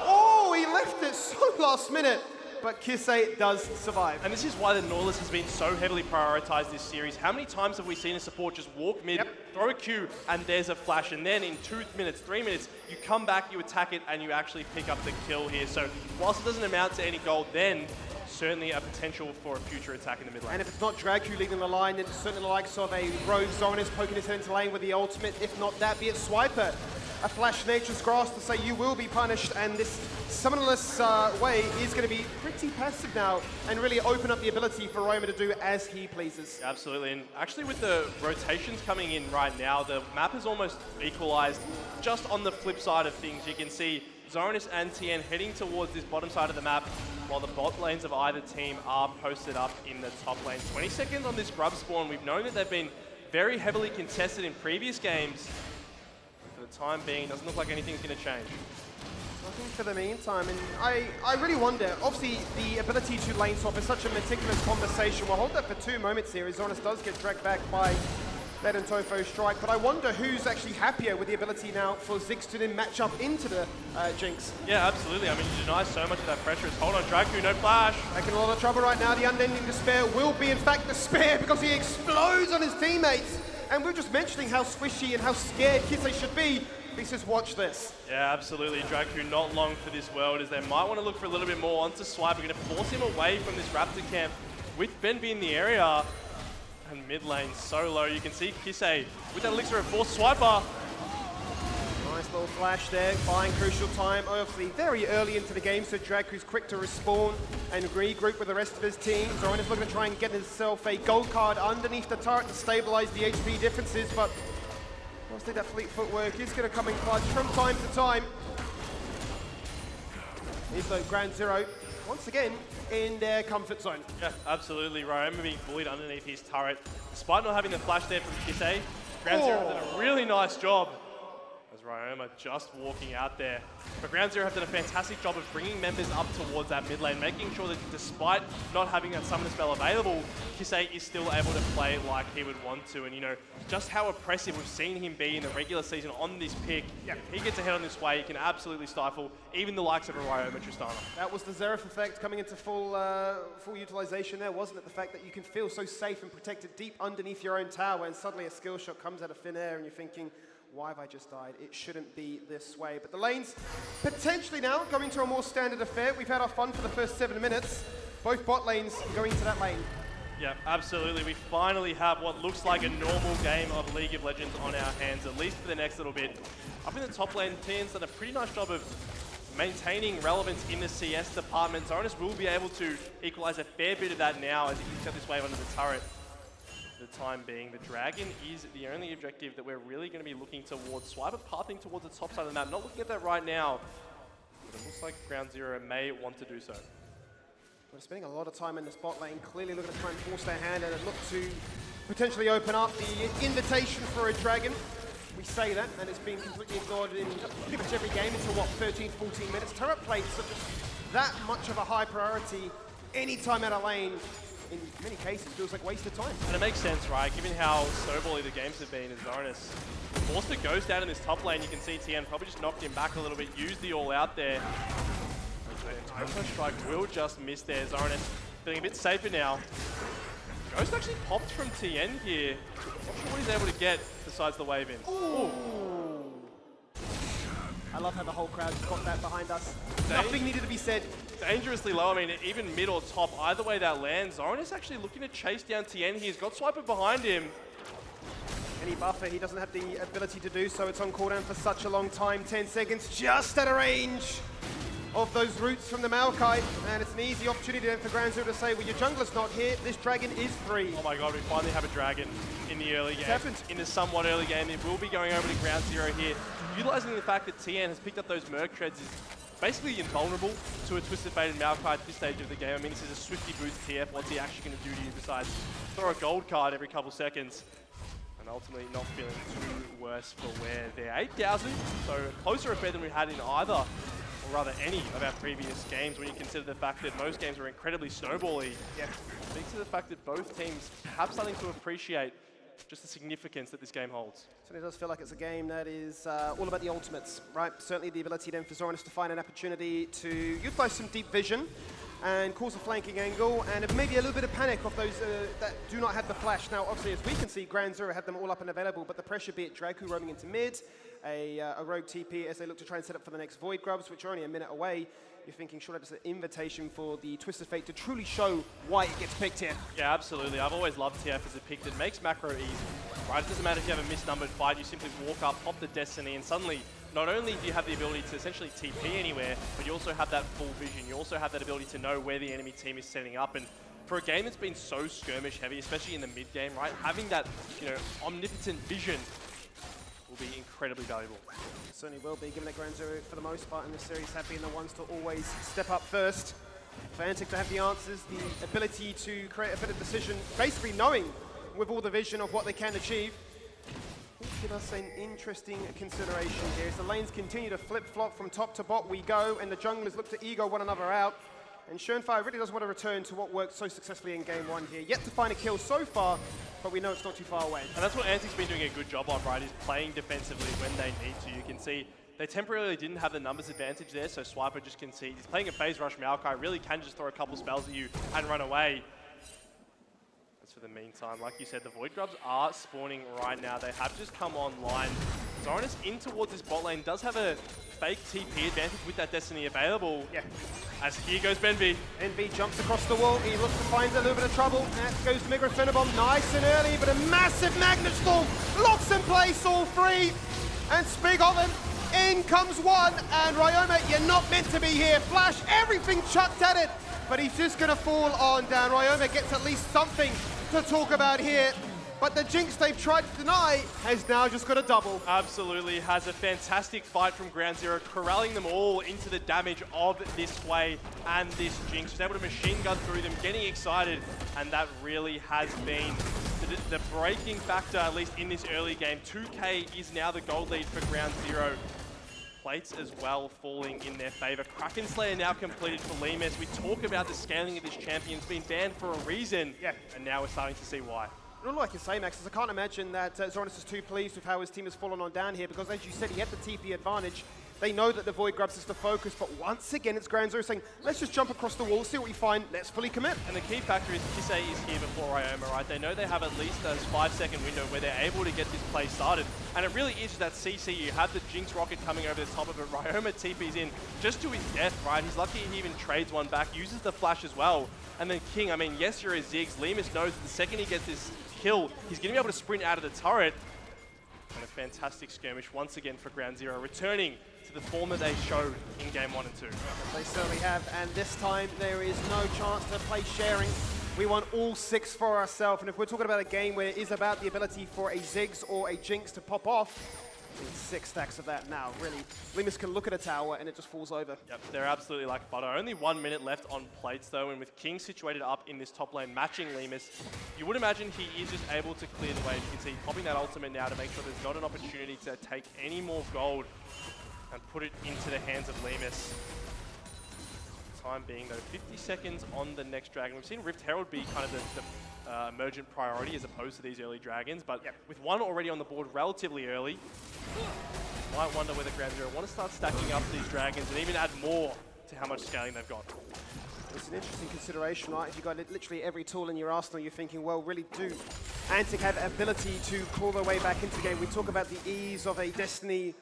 Speaker 8: Oh, he left it so last minute. But Kisei does survive.
Speaker 9: And this is why the Nautilus has been so heavily prioritized this series. How many times have we seen a support just walk mid, throw a Q, and there's a flash, and then in 2 minutes, 3 minutes, you come back, you attack it, and you actually pick up the kill here. So whilst it doesn't amount to any gold then, certainly a potential for a future attack in the mid lane.
Speaker 8: And if it's not Dragku leading the line, then certainly the likes of a Rogue Zoranus poking his head into lane with the ultimate. If not that, be it Swiper. A flash Nature's Grasp to say you will be punished, and this summonless way is going to be pretty passive now and really open up the ability for Roma to do as he pleases.
Speaker 9: Absolutely, and actually with the rotations coming in right now, the map is almost equalized. Just on the flip side of things, you can see Zoranus and Tien heading towards this bottom side of the map, while the bot lanes of either team are posted up in the top lane. 20 seconds on this grub spawn. We've known that they've been very heavily contested in previous games. For the time being, it doesn't look like anything's going to change.
Speaker 8: Nothing for the meantime, and I really wonder, obviously the ability to lane swap is such a meticulous conversation. We'll hold that for 2 moments here as Zoranus does get dragged back by that and Tofo strike, but I wonder who's actually happier with the ability now for Ziggs to then match up into the Jinx.
Speaker 9: Yeah, absolutely. I mean, you deny so much of that pressure. Hold on, Dragku, no flash.
Speaker 8: Making a lot of trouble right now. The unending despair will be, in fact, despair because he explodes on his teammates. And we're just mentioning how squishy and how scared Kisei should be. He says, watch this.
Speaker 9: Yeah, absolutely. Dragku not long for this world, as they might want to look for a little bit more onto Swipe. We're going to force him away from this Raptor camp with Benby in the area. And mid lane so low. You can see Kisei with that elixir of force Swiper.
Speaker 8: Nice little flash there, buying crucial time. Obviously, very early into the game, so Dragku's quick to respawn and regroup with the rest of his team. Zoranus looking to try and get himself a gold card underneath the turret to stabilize the HP differences, but obviously that fleet footwork is going to come in clutch from time to time. Here's the Ground Zero, once again, in their comfort zone.
Speaker 9: Yeah, absolutely. Ryoma being bullied underneath his turret. Despite not having the flash there from Kisei, Ground Zero have done a really nice job. As Ryoma just walking out there. But Ground Zero have done a fantastic job of bringing members up towards that mid lane, making sure that despite not having that summoner spell available, Kisei is still able to play like he would want to. And you know, just how oppressive we've seen him be in the regular season on this pick. Yeah, he gets ahead on this way, he can absolutely stifle even the likes of a Ryoma Tristana.
Speaker 8: That was the Zeref effect coming into full utilization there, wasn't it? The fact that you can feel so safe and protected deep underneath your own tower, and suddenly a skill shot comes out of thin air and you're thinking, why have I just died? It shouldn't be this way. But the lanes potentially now going to a more standard affair. We've had our fun for the first 7 minutes. Both bot lanes going to that lane.
Speaker 9: Yeah, absolutely. We finally have what looks like a normal game of League of Legends on our hands, at least for the next little bit. Up in the top lane, Tien's done a pretty nice job of maintaining relevance in the CS department. Zoranus will be able to equalize a fair bit of that now as he kicks out this wave under the turret. For the time being, the Dragon is the only objective that we're really going to be looking towards. Swiper pathing towards the top side of the map. Not looking at that right now, but it looks like Ground Zero may want to do so.
Speaker 8: We're spending a lot of time in the spot lane, clearly looking to try and force their hand and look to potentially open up the invitation for a Dragon. We say that, and it's been completely ignored in pretty much every game until, what, 13, 14 minutes. Turret plates are just that much of a high priority anytime out of lane. In many cases, feels like waste of time.
Speaker 9: And it makes sense, right? Given how snowbally the games have been as Zoranus forced a ghost out in this top lane, you can see Tien probably just knocked him back a little bit, used the all out there. Tofo strike will just miss there. Zoranus feeling a bit safer now. Ghost actually popped from Tien here. Not sure what he's able to get besides the wave in.
Speaker 8: Ooh. I love how the whole crowd got that behind us. Nothing needed to be said.
Speaker 9: Dangerously low. I mean, even mid or top, either way that lands. Zoranus actually looking to chase down Tien. He's got Swiper behind him.
Speaker 8: any buffer. He doesn't have the ability to do so. It's on cooldown for such a long time. 10 seconds, just at a range of those roots from the Maokai. And it's an easy opportunity then for Ground Zero to say, well, your jungler's not here. This dragon is free.
Speaker 9: Oh my god, we finally have a dragon in the early game.
Speaker 8: happened.
Speaker 9: In the somewhat early game. It will be going over to Ground Zero here. Utilizing the fact that TN has picked up those Merc Treads is basically invulnerable to a Twisted Fate and Maokai at this stage of the game. I mean, this is a Swifty boost TF. What's he actually going to do to you besides throw a gold card every couple seconds? And ultimately not feeling too worse for where they're 8,000. So closer affair than we had in either, or rather any of our previous games when you consider the fact that most games were incredibly snowbally.
Speaker 8: Yeah.
Speaker 9: Speaks to the fact that both teams perhaps starting to appreciate just the significance that this game holds.
Speaker 8: So it does feel like it's a game that is all about the ultimates, right? Certainly the ability then for Zoranus to find an opportunity to utilize some deep vision and cause a flanking angle, and maybe a little bit of panic of those that do not have the flash. Now, obviously, as we can see, Ground Zero had them all up and available, but the pressure, be it Draku roaming into mid, a rogue TP as they look to try and set up for the next Void Grubs, which are only a minute away. You're thinking, sure, that's an invitation for the Twisted Fate to truly show why it gets picked here.
Speaker 9: Yeah, absolutely. I've always loved TF as a pick that makes macro easy, right? It doesn't matter if you have a misnumbered fight, you simply walk up, pop the Destiny, and suddenly, not only do you have the ability to essentially TP anywhere, but you also have that full vision. You also have that ability to know where the enemy team is setting up. And for a game that's been so skirmish heavy, especially in the mid game, right? Having that, omnipotent vision will be incredibly valuable.
Speaker 8: Certainly will be, given that Ground Zero, for the most part in this series, have been the ones to always step up first. For Antic to have the answers, the ability to create a better decision, basically knowing with all the vision of what they can achieve. Give us an interesting consideration here. As the lanes continue to flip-flop from top to bot we go, and the junglers look to ego one another out. And Schönfire really does want to return to what worked so successfully in game one here. Yet to find a kill so far, but we know it's not too far away.
Speaker 9: And that's what Antic's been doing a good job of, right? Is playing defensively when they need to. You can see they temporarily didn't have the numbers advantage there, so Swiper just concedes. He's playing a phase rush Maokai, really can just throw a couple spells at you and run away. For the meantime, like you said, the Void Grubs are spawning right now. They have just come online. Zoranus in towards this bot lane does have a fake TP advantage with that Destiny available.
Speaker 8: Yeah.
Speaker 9: As here goes Benvi.
Speaker 8: Benvi jumps across the wall. He looks to find a little bit of trouble. That goes Migra Phenobomb nice and early, but a massive Magnet Storm locks in place all three. And speak of him, in comes one. And Ryoma, you're not meant to be here. Flash, everything chucked at it. But he's just going to fall on down. Ryoma gets at least something to talk about here, but the jinx they've tried to deny has now just got a double.
Speaker 9: Absolutely, has a fantastic fight from Ground Zero, corralling them all into the damage of this Sway and this jinx. She's able to machine gun through them, getting excited, and that really has been the breaking factor, at least in this early game. 2K is now the gold lead for Ground Zero. Plates as well falling in their favor. Kraken Slayer now completed for Limus. We talk about the scaling of this champion. It's been banned for a reason, and now we're starting to see why.
Speaker 8: All I can say, Max, is I can't imagine that Zoranus is too pleased with how his team has fallen on down here, because as you said, he had the TP advantage. They know that the Void Grubs is the focus, but once again, it's Ground Zero saying, let's just jump across the wall, see what we find, let's fully commit.
Speaker 9: And the key factor is Kisei is here before Ryoma, right? They know they have at least a 5-second window where they're able to get this play started. And it really is that CC. You have the Jinx Rocket coming over the top of it. Ryoma TP's in just to his death, right? He's lucky he even trades one back, uses the flash as well. And then King, I mean, yes, you're a Ziggs. Limus knows that the second he gets this kill, he's going to be able to sprint out of the turret. And a fantastic skirmish once again for Ground Zero, returning to the form that they showed in game 1 and 2.
Speaker 8: They certainly have, and this time there is no chance to play sharing. We want all 6 for ourselves, and if we're talking about a game where it is about the ability for a Ziggs or a Jinx to pop off, we need 6 stacks of that now, really. Limus can look at a tower and it just falls over.
Speaker 9: Yep, they're absolutely like butter. Only 1 minute left on plates though, and with King situated up in this top lane matching Limus, you would imagine he is just able to clear the way. You can see popping that ultimate now to make sure there's not an opportunity to take any more gold and put it into the hands of Limus. Time being though, 50 seconds on the next dragon. We've seen Rift Herald be kind of the emergent priority as opposed to these early dragons, but with one already on the board relatively early, might wonder whether Ground Zero want to start stacking up these dragons and even add more to how much scaling they've got.
Speaker 8: It's an interesting consideration, right? If you've got literally every tool in your arsenal, you're thinking, well, really do Antic have the ability to claw their way back into the game? We talk about the ease of a Destiny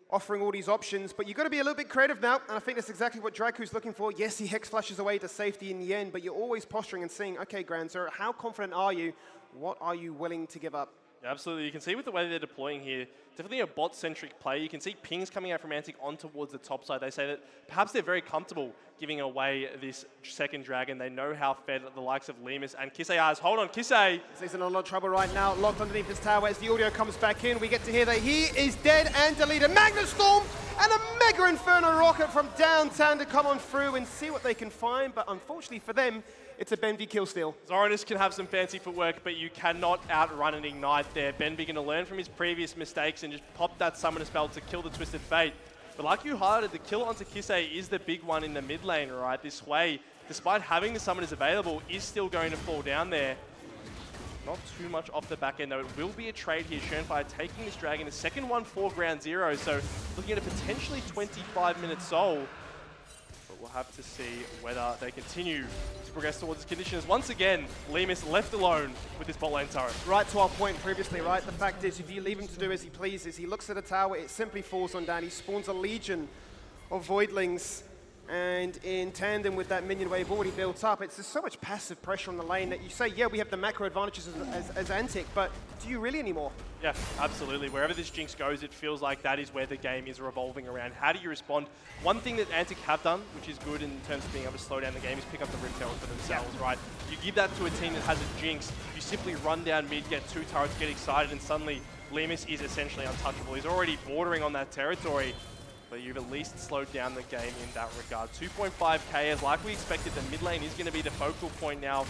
Speaker 8: offering all these options, but you've got to be a little bit creative now, and I think that's exactly what Draku's looking for. Yes, he hex flashes away to safety in the end, but you're always posturing and saying, okay, Ground Zero, how confident are you? What are you willing to give up?
Speaker 9: Yeah, absolutely. You can see with the way they're deploying here, definitely a bot-centric play. You can see pings coming out from Antic on towards the top side. They say that perhaps they're very comfortable giving away this second dragon. They know how fed the likes of Lemus and Kisei are. Hold on, Kisei.
Speaker 8: He's in a lot of trouble right now, locked underneath this tower. As the audio comes back in, we get to hear that he is dead and deleted. Magnet Storm and a Mega Inferno rocket from downtown to come on through and see what they can find. But unfortunately for them, it's a Benvi kill steal.
Speaker 9: Zoranus can have some fancy footwork, but you cannot outrun an Ignite there. Benvi going to learn from his previous mistakes and just pop that Summoner spell to kill the Twisted Fate. But like you highlighted, the kill onto Kisei is the big one in the mid lane, right? This way, despite having the Summoners available, is still going to fall down there. Not too much off the back end, though. It will be a trade here. Schönfire taking this Dragon, the second one for Ground Zero, so looking at a potentially 25-minute soul. But we'll have to see whether they continue to progress towards this condition. As once again, Lemus left alone with this bot lane turret.
Speaker 8: Right to our point previously, right? The fact is, if you leave him to do as he pleases, he looks at a tower, it simply falls on down. He spawns a legion of Voidlings, and in tandem with that minion wave already built up, it's just so much passive pressure on the lane that you say, yeah, we have the macro advantages as Antic, but do you really anymore?
Speaker 9: Yeah, absolutely. Wherever this Jinx goes, it feels like that is where the game is revolving around. How do you respond? One thing that Antic have done, which is good in terms of being able to slow down the game, is pick up the Rip Tail for themselves, right? You give that to a team that has a Jinx, you simply run down mid, get 2 turrets, get excited, and suddenly Lemus is essentially untouchable. He's already bordering on that territory, but you've at least slowed down the game in that regard. 2.5k, as like we expected, the mid lane is going to be the focal point now.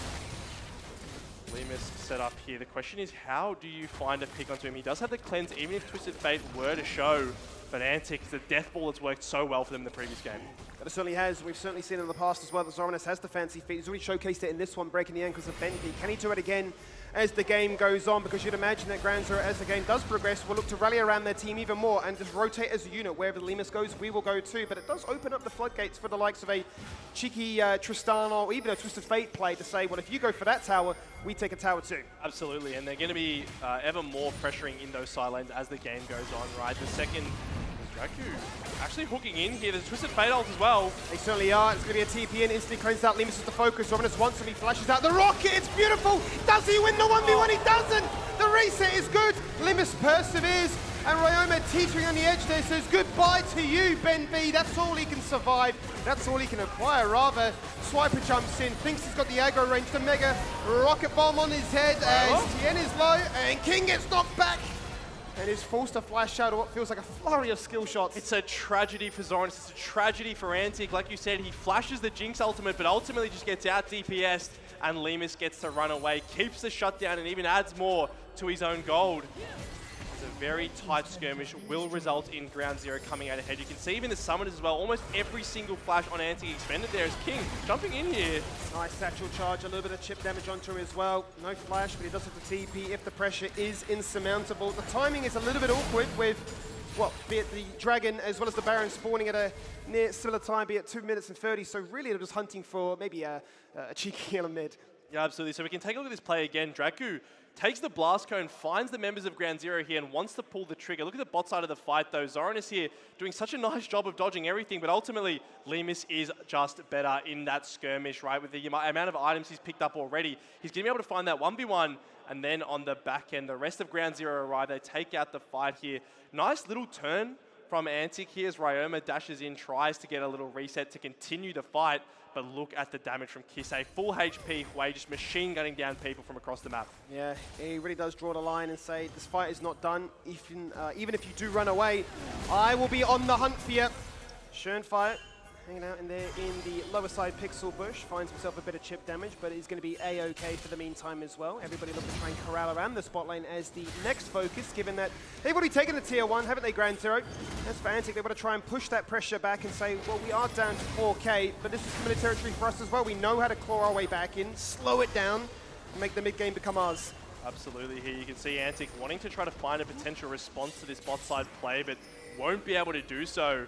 Speaker 9: Lemus set up here. The question is, how do you find a pick onto him? He does have the cleanse, even if Twisted Fate were to show, but Antic, the death ball that's worked so well for them in the previous game.
Speaker 8: But it certainly has. We've certainly seen in the past as well that Zoranus has the fancy feet. He's already showcased it in this one, breaking the ankles of Benvi. Can he do it again as the game goes on? Because you'd imagine that Ground Zero, as the game does progress, will look to rally around their team even more and just rotate as a unit. Wherever the Lemus goes, we will go too. But it does open up the floodgates for the likes of a cheeky Tristana or even a Twisted Fate play to say, well, if you go for that tower, we take a tower too.
Speaker 9: Absolutely, and they're going to be ever more pressuring in those side lanes as the game goes on, right? The second, Draku actually hooking in here. There's Twisted Fate ult as well.
Speaker 8: They certainly are. It's going to be a TP in, instantly cleanses out. Lemus is the focus. Zoranus wants him. He flashes out the rocket. It's beautiful. Does he win the 1v1? He doesn't. The reset is good. Lemus perseveres. And Ryoma teetering on the edge there says goodbye to you, Benvi. That's all he can survive. That's all he can acquire, rather. Swiper jumps in, thinks he's got the aggro range. The mega rocket bomb on his head as Tien is low. And King gets knocked back and is forced to flash out what feels like a flurry of skill shots.
Speaker 9: It's a tragedy for Zoranus. It's a tragedy for Antic. Like you said, he flashes the Jinx ultimate, but ultimately just gets out DPS'd, and Lemus gets to run away, keeps the shutdown, and even adds more to his own gold. It's a very tight skirmish, will result in Ground Zero coming out ahead. You can see even the summoners as well. Almost every single flash on Antic expended there as King jumping in here.
Speaker 8: Nice satchel charge, a little bit of chip damage onto him as well. No flash, but he does have the TP if the pressure is insurmountable. The timing is a little bit awkward with, well, be it the Dragon as well as the Baron spawning at a near similar time, be it 2 minutes and 30. So really they're just hunting for maybe a cheeky kill mid.
Speaker 9: Yeah, absolutely. So we can take a look at this play again. Draku takes the blast cone, finds the members of Ground Zero here, and wants to pull the trigger. Look at the bot side of the fight, though. Zoranus here doing such a nice job of dodging everything, but ultimately, Lemus is just better in that skirmish, right? With the amount of items he's picked up already, he's going to be able to find that 1v1, and then on the back end, the rest of Ground Zero arrive. They take out the fight here. Nice little turn from Antic here as Ryoma dashes in, tries to get a little reset to continue the fight. But look at the damage from Kisei. Full HP, Hui just machine gunning down people from across the map.
Speaker 8: Yeah, he really does draw the line and say, this fight is not done. Even if you do run away, I will be on the hunt for you. Schönfire hanging out in there in the lower side pixel bush, finds himself a bit of chip damage, but he's going to be A-okay for the meantime as well. Everybody looking to try and corral around the spot lane as the next focus, given that they've already taken the tier 1, haven't they, Ground Zero? As for Antic, they want to try and push that pressure back and say, well, we are down to 4k, but this is familiar territory for us as well. We know how to claw our way back in, slow it down, and make the mid-game become ours.
Speaker 9: Absolutely. Here you can see Antic wanting to try to find a potential response to this bot side play, but won't be able to do so.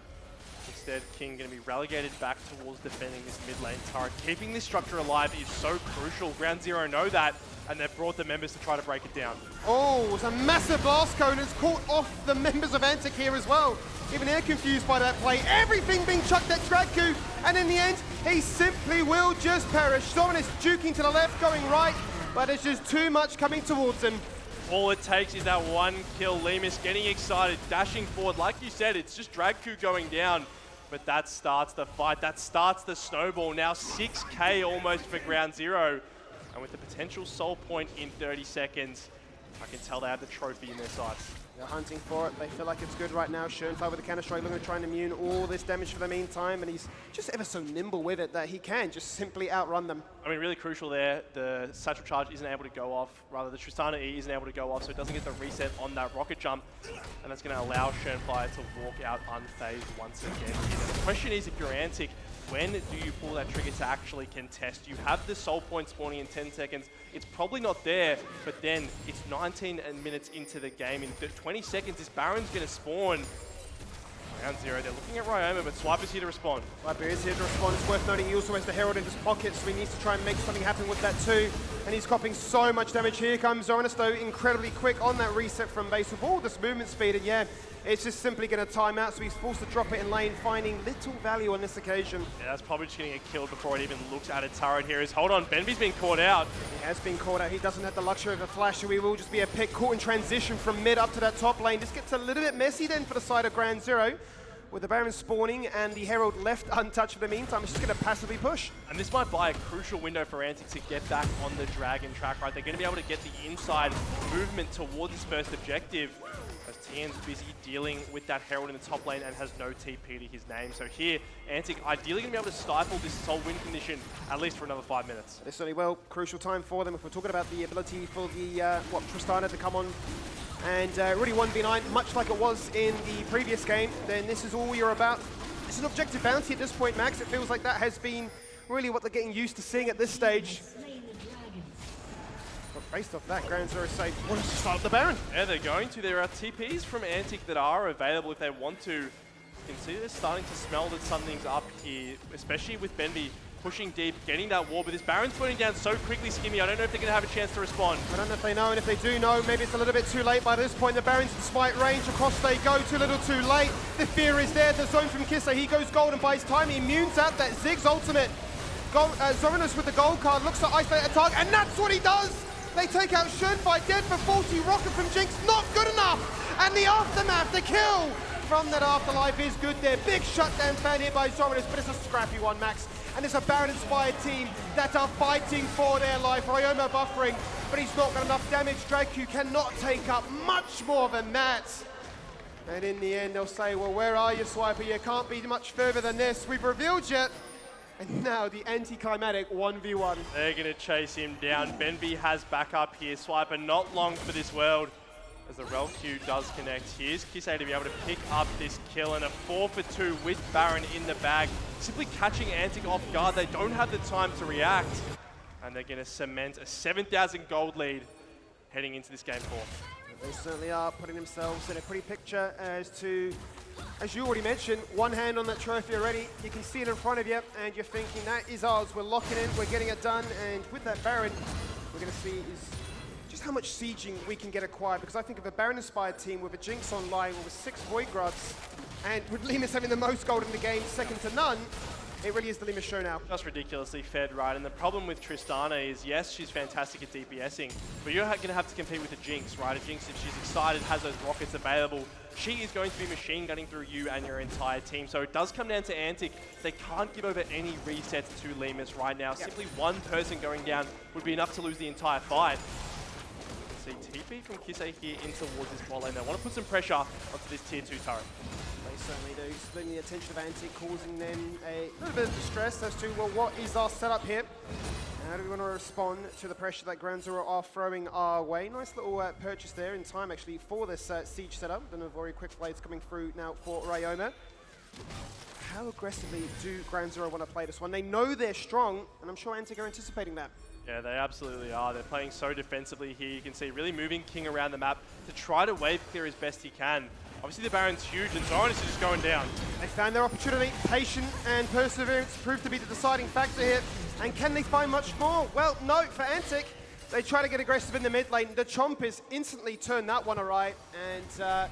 Speaker 9: Instead, King going to be relegated back towards defending this mid lane turret. Keeping this structure alive is so crucial. Ground Zero know that, and they've brought the members to try to break it down.
Speaker 8: Oh, it's a massive blast cone has caught off the members of Antic here as well. Even they're confused by that play. Everything being chucked at Draku, and in the end, he simply will just perish. Zoranus juking to the left, going right, but there's just too much coming towards him.
Speaker 9: All it takes is that one kill. Lemus getting excited, dashing forward. Like you said, it's just Dragku going down. But that starts the fight. That starts the snowball. Now 6K almost for ground zero. And with the potential soul point in 30 seconds, I can tell they have the trophy in their sights.
Speaker 8: They're hunting for it. They feel like it's good right now. Schoenfeld with the counter-strike looking to try and immune all this damage for the meantime, and he's just ever so nimble with it that he can just simply outrun them.
Speaker 9: I mean, really crucial there. The satchel charge isn't able to go off. Rather, the Tristana E isn't able to go off, so it doesn't get the reset on that rocket jump. And that's going to allow Schoenfeld to walk out unfazed once again. And the question is, if you're Antic, when do you pull that trigger to actually contest? You have the soul point spawning in 10 seconds. It's probably not there, but then it's 19 minutes into the game. In 20 seconds, this Baron's going to spawn. Round zero, they're looking at Ryoma, but Swiper's here to respond.
Speaker 8: Swiper is here to respond. It's worth noting he also has the Herald in his pocket, so he needs to try and make something happen with that too. And he's copping so much damage. Here comes Zoranus, though, incredibly quick on that reset from base with all this movement speed. And yeah, it's just simply going to time out, so he's forced to drop it in lane, finding little value on this occasion.
Speaker 9: Yeah, that's probably just going to get killed before it even looks at a turret here. Hold on, Benby's been caught out.
Speaker 8: He has been caught out. He doesn't have the luxury of a flash, so he will just be a pick caught in transition from mid up to that top lane. This gets a little bit messy then for the side of Ground Zero. With the Baron spawning and the Herald left untouched for the meantime, it's just going to passively push.
Speaker 9: And this might buy a crucial window for Antic to get back on the Dragon track, right? They're going to be able to get the inside movement towards this first objective, as Tian's busy dealing with that Herald in the top lane and has no TP to his name. So here, Antic ideally going to be able to stifle this soul win condition at least for another 5 minutes.
Speaker 8: They certainly will. Crucial time for them. If we're talking about the ability for the Tristana to come on and really 1v9, much like it was in the previous game, then this is all you're about. It's an objective bounty at this point, Max. It feels like that has been really what they're getting used to seeing at this stage. But based off that, Ground Zero say, what is the start of the Baron?
Speaker 9: Yeah, they're going to. There are TPs from Antic that are available if they want to. You can see they're starting to smell that something's up here, especially with Benby pushing deep, getting that wall, but this Baron's burning down so quickly, Skimmy, I don't know if they're going to have a chance to respond.
Speaker 8: I don't know if they know, and if they do know, maybe it's a little bit too late by this point. The Barons, despite range, across they go, too little too late. The fear is there, the zone from Kissa, he goes gold and buys time, he immunes out that Ziggs ultimate. Zoranus with the gold card, looks to isolate a target, and that's what he does! They take out Schoenfeld, dead for 40, rocket from Jinx, not good enough! And the aftermath, the kill from that afterlife is good there. Big shutdown fan here by Zoranus, but it's a scrappy one, Max. And it's a Baron-inspired team that are fighting for their life. Ryoma buffering, but he's not got enough damage. Dragku cannot take up much more than that. And in the end, they'll say, well, where are you, Swiper? You can't be much further than this. We've revealed you. And now the anticlimactic 1v1.
Speaker 9: They're going to chase him down. Benby has backup here. Swiper not long for this world, as the Rel Q does connect. Here's Kisei to be able to pick up this kill, and a 4 for 2 with Baron in the bag. Simply catching Antic off guard. They don't have the time to react. And they're going to cement a 7,000 gold lead heading into this game 4.
Speaker 8: They certainly are putting themselves in a pretty picture as to, as you already mentioned, one hand on that trophy already. You can see it in front of you, and you're thinking, that is ours. We're locking in, we're getting it done. And with that Baron, we're going to see is just how much sieging we can get acquired, because I think of a Baron-inspired team with a Jinx online, with 6 Void Grubs, and with Lemus having the most gold in the game, second to none, it really is the Lemus show now.
Speaker 9: Just ridiculously fed, right? And the problem with Tristana is, yes, she's fantastic at DPSing, but you're going to have to compete with a Jinx, right? A Jinx, if she's excited, has those rockets available, she is going to be machine gunning through you and your entire team. So it does come down to Antic. They can't give over any resets to Lemus right now. Yep. Simply one person going down would be enough to lose the entire fight. See TP from Kisei here in towards this bot lane. They want to put some pressure onto this tier 2 turret.
Speaker 8: They certainly do. Splitting the attention of Antic, causing them a little bit of distress as to, well, what is our setup here? How do we want to respond to the pressure that Ground Zero are throwing our way? Nice little purchase there in time, actually, for this siege setup. The Navori quick blades coming through now for Ryoma. How aggressively do Ground Zero want to play this one? They know they're strong, and I'm sure Antic are anticipating that.
Speaker 9: Yeah, they absolutely are. They're playing so defensively here. You can see really moving King around the map to try to wave clear as best he can. Obviously the Baron's huge, and Zoranus is just going down.
Speaker 8: They found their opportunity. Patience and perseverance proved to be the deciding factor here. And can they find much more? Well, no, for Antic. They try to get aggressive in the mid lane. The Chompers instantly turned that one awry. And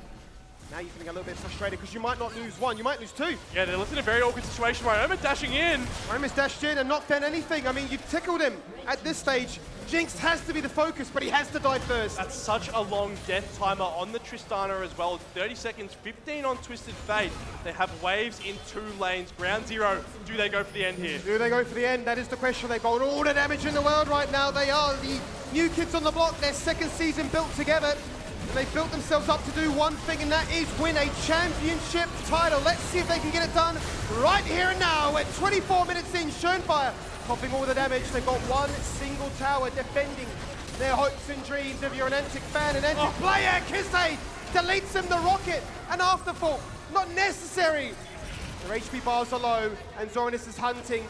Speaker 8: Now you're feeling a little bit frustrated because you might not lose one, you might lose two.
Speaker 9: Yeah, they're in a very awkward situation. Ryoma dashing in.
Speaker 8: Ryoma's dashed in and not done anything. I mean, you've tickled him at this stage. Jinx has to be the focus, but he has to die first.
Speaker 9: That's such a long death timer on the Tristana as well. 30 seconds, 15 on Twisted Fate. They have waves in 2 lanes. Ground Zero, do they go for the end here?
Speaker 8: Do they go for the end? That is the question. They've got all the damage in the world right now. They are the new kids on the block. Their second season built together. And they've built themselves up to do one thing, and that is win a championship title. Let's see if they can get it done right here and now. At 24 minutes in, Schönfire popping all the damage. They've got one single tower defending their hopes and dreams. If you're an Antic fan, an Antic player, Kise deletes him the rocket. An afterthought, not necessary. Their HP bars are low, and Zoranis is hunting.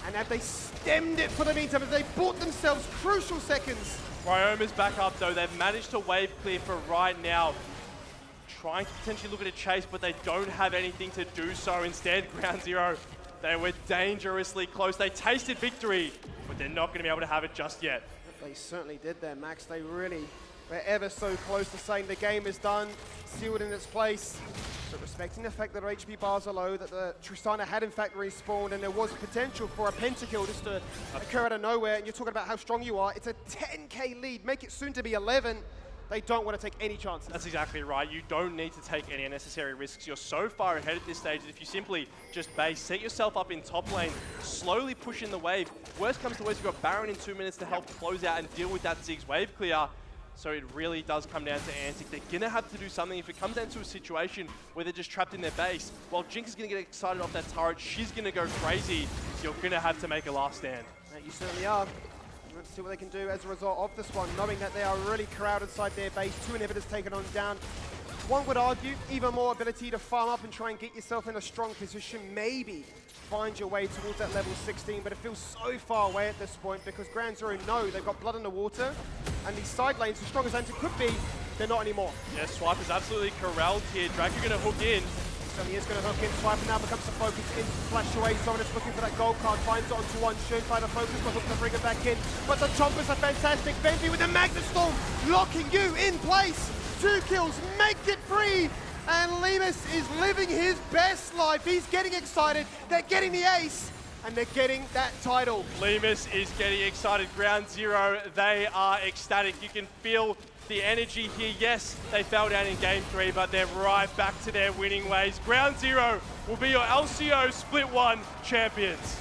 Speaker 8: And have they stemmed it for the meantime? Have they bought themselves crucial seconds?
Speaker 9: Ryoma's back up though. They've managed to wave clear for right now. Trying to potentially look at a chase, but they don't have anything to do so. Instead, Ground Zero, they were dangerously close. They tasted victory, but they're not going to be able to have it just yet.
Speaker 8: They certainly did there, Max. They really were ever so close to saying the game is done, sealed in its place. But respecting the fact that their HP bars are low, that the Tristana had in fact respawned, and there was potential for a pentakill just to occur out of nowhere, and you're talking about how strong you are. It's a 10k lead, make it soon to be 11. They don't want to take any chances.
Speaker 9: That's exactly right. You don't need to take any unnecessary risks. You're so far ahead at this stage that if you simply just base, set yourself up in top lane, slowly push in the wave. Worst comes to worst, you've got Baron in 2 minutes to help close out and deal with that Ziggs wave clear. So it really does come down to Antic. They're going to have to do something. If it comes down to a situation where they're just trapped in their base, while Jinx is going to get excited off that turret, she's going to go crazy. You're going to have to make a last stand.
Speaker 8: You certainly are. Let's see what they can do as a result of this one, knowing that they are really crowded inside their base. 2 inhibitors taken on down. One would argue even more ability to farm up and try and get yourself in a strong position. Maybe find your way towards that level 16, but it feels so far away at this point because Ground Zero know they've got blood in the water, and these side lanes, as strong as Antic could be, they're not anymore.
Speaker 9: Yeah, Swipe is absolutely corralled here. Draco going to hook in.
Speaker 8: So he is going to hook in. Swiper now becomes the focus in, flash away. Zoranis looking for that gold card, finds it onto one. Schönfire the focus, but hook to bring it back in. But the chompers are fantastic. Benji with the Magnet Storm, locking you in place. 2 kills, make it free. And Lemus is living his best life. He's getting excited. They're getting the ace, and they're getting that title.
Speaker 9: Lemus is getting excited. Ground Zero, they are ecstatic. You can feel the energy here. Yes, they fell down in game 3, but they're right back to their winning ways. Ground Zero will be your LCO Split 1 champions.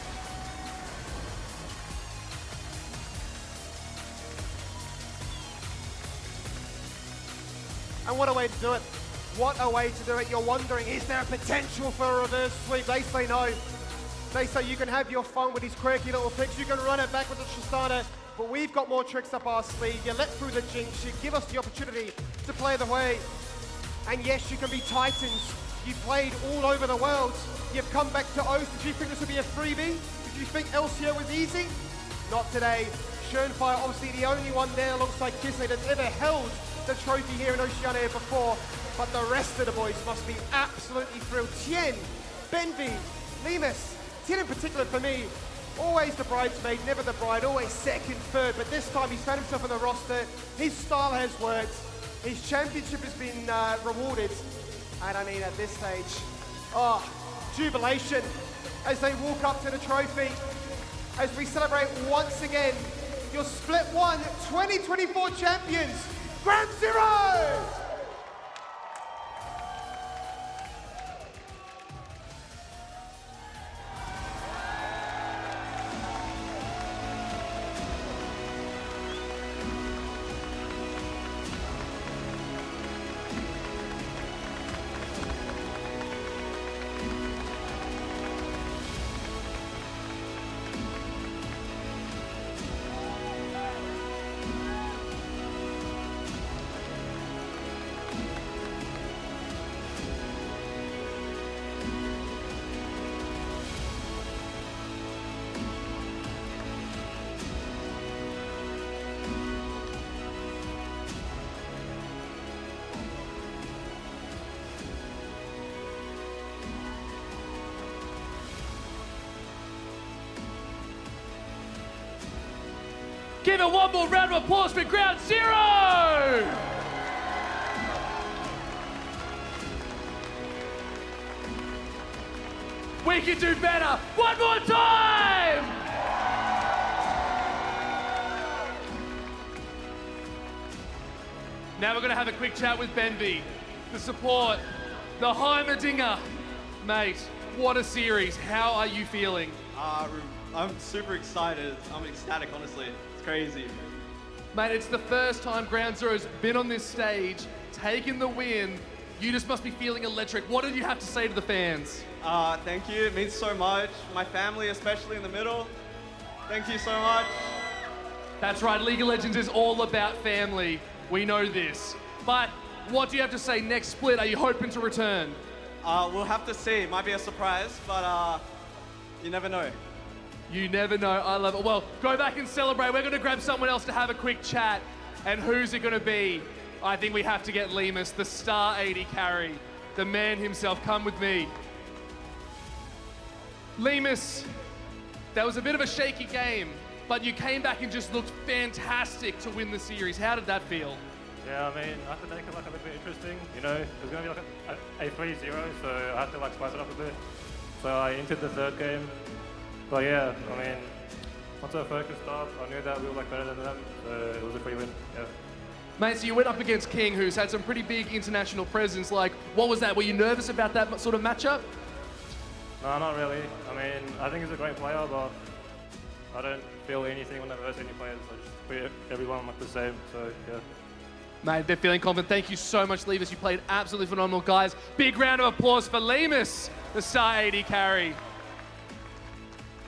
Speaker 8: And what a way to do it. What a way to do it. You're wondering, is there a potential for a reverse sweep? They say no. They say you can have your fun with these quirky little picks. You can run it back with the Tristana, but we've got more tricks up our sleeve. You let through the Jinx. You give us the opportunity to play the way. And yes, you can be Titans. You've played all over the world. You've come back to Oath. Did you think this would be a freebie? Did you think LCO was easy? Not today. Schönfire, obviously the only one there alongside Kise that's ever held the trophy here in Oceania before. But the rest of the boys must be absolutely thrilled. Tien, Benvi, Lemus, Tien in particular for me, always the bridesmaid, never the bride, always second, third, but this time he's found himself on the roster. His style has worked. His championship has been rewarded. And I mean, at this stage, jubilation as they walk up to the trophy, as we celebrate once again your Split 1 2024 champions, Ground Zero!
Speaker 6: Give it one more round of applause for Ground Zero! We can do better. One more time! Now we're going to have a quick chat with Benvy, the support, the Heimerdinger. Mate, what a series. How are you feeling?
Speaker 10: I'm super excited. I'm ecstatic, honestly. It's crazy.
Speaker 6: Mate, it's the first time Ground Zero's been on this stage, taken the win. You just must be feeling electric. What did you have to say to the fans?
Speaker 10: Thank you. It means so much. My family, especially in the middle. Thank you so much.
Speaker 6: That's right, League of Legends is all about family. We know this. But what do you have to say next split? Are you hoping to return?
Speaker 10: We'll have to see. It might be a surprise, but you never know.
Speaker 6: You never know. I love it. Well, go back and celebrate. We're going to grab someone else to have a quick chat. And who's it going to be? I think we have to get Lemus, the star 80 carry, the man himself. Come with me. Lemus, that was a bit of a shaky game, but you came back and just looked fantastic to win the series. How did that feel?
Speaker 11: Yeah, I mean, I had to make it like a little bit interesting. You know, it was going to be like a 3-0, so I had to like spice it up a bit. So I entered the third game. But yeah, I mean, once I focused up, I knew that we were like better than them, so it was a free win, yeah.
Speaker 6: Mate, so you went up against King, who's had some pretty big international presence. Like, what was that? Were you nervous about that sort of matchup?
Speaker 11: No, not really. I mean, I think he's a great player, but I don't feel anything when I verse any players. I just treat everyone like the same, so yeah.
Speaker 6: Mate, they're feeling confident. Thank you so much, Lemus. You played absolutely phenomenal, guys. Big round of applause for Lemus, the star 80 carry.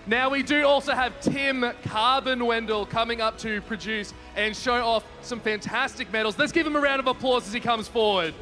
Speaker 6: Now we do also have Tim Carbon-Wendell coming up to produce and show off some fantastic medals. Let's give him a round of applause as he comes forward.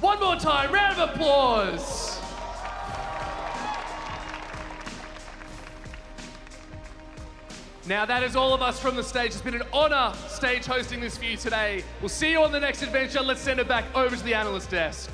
Speaker 6: One more time, round of applause. Now that is all of us from the stage. It's been an honor stage hosting this for you today. We'll see you on the next adventure. Let's send it back over to the analyst desk.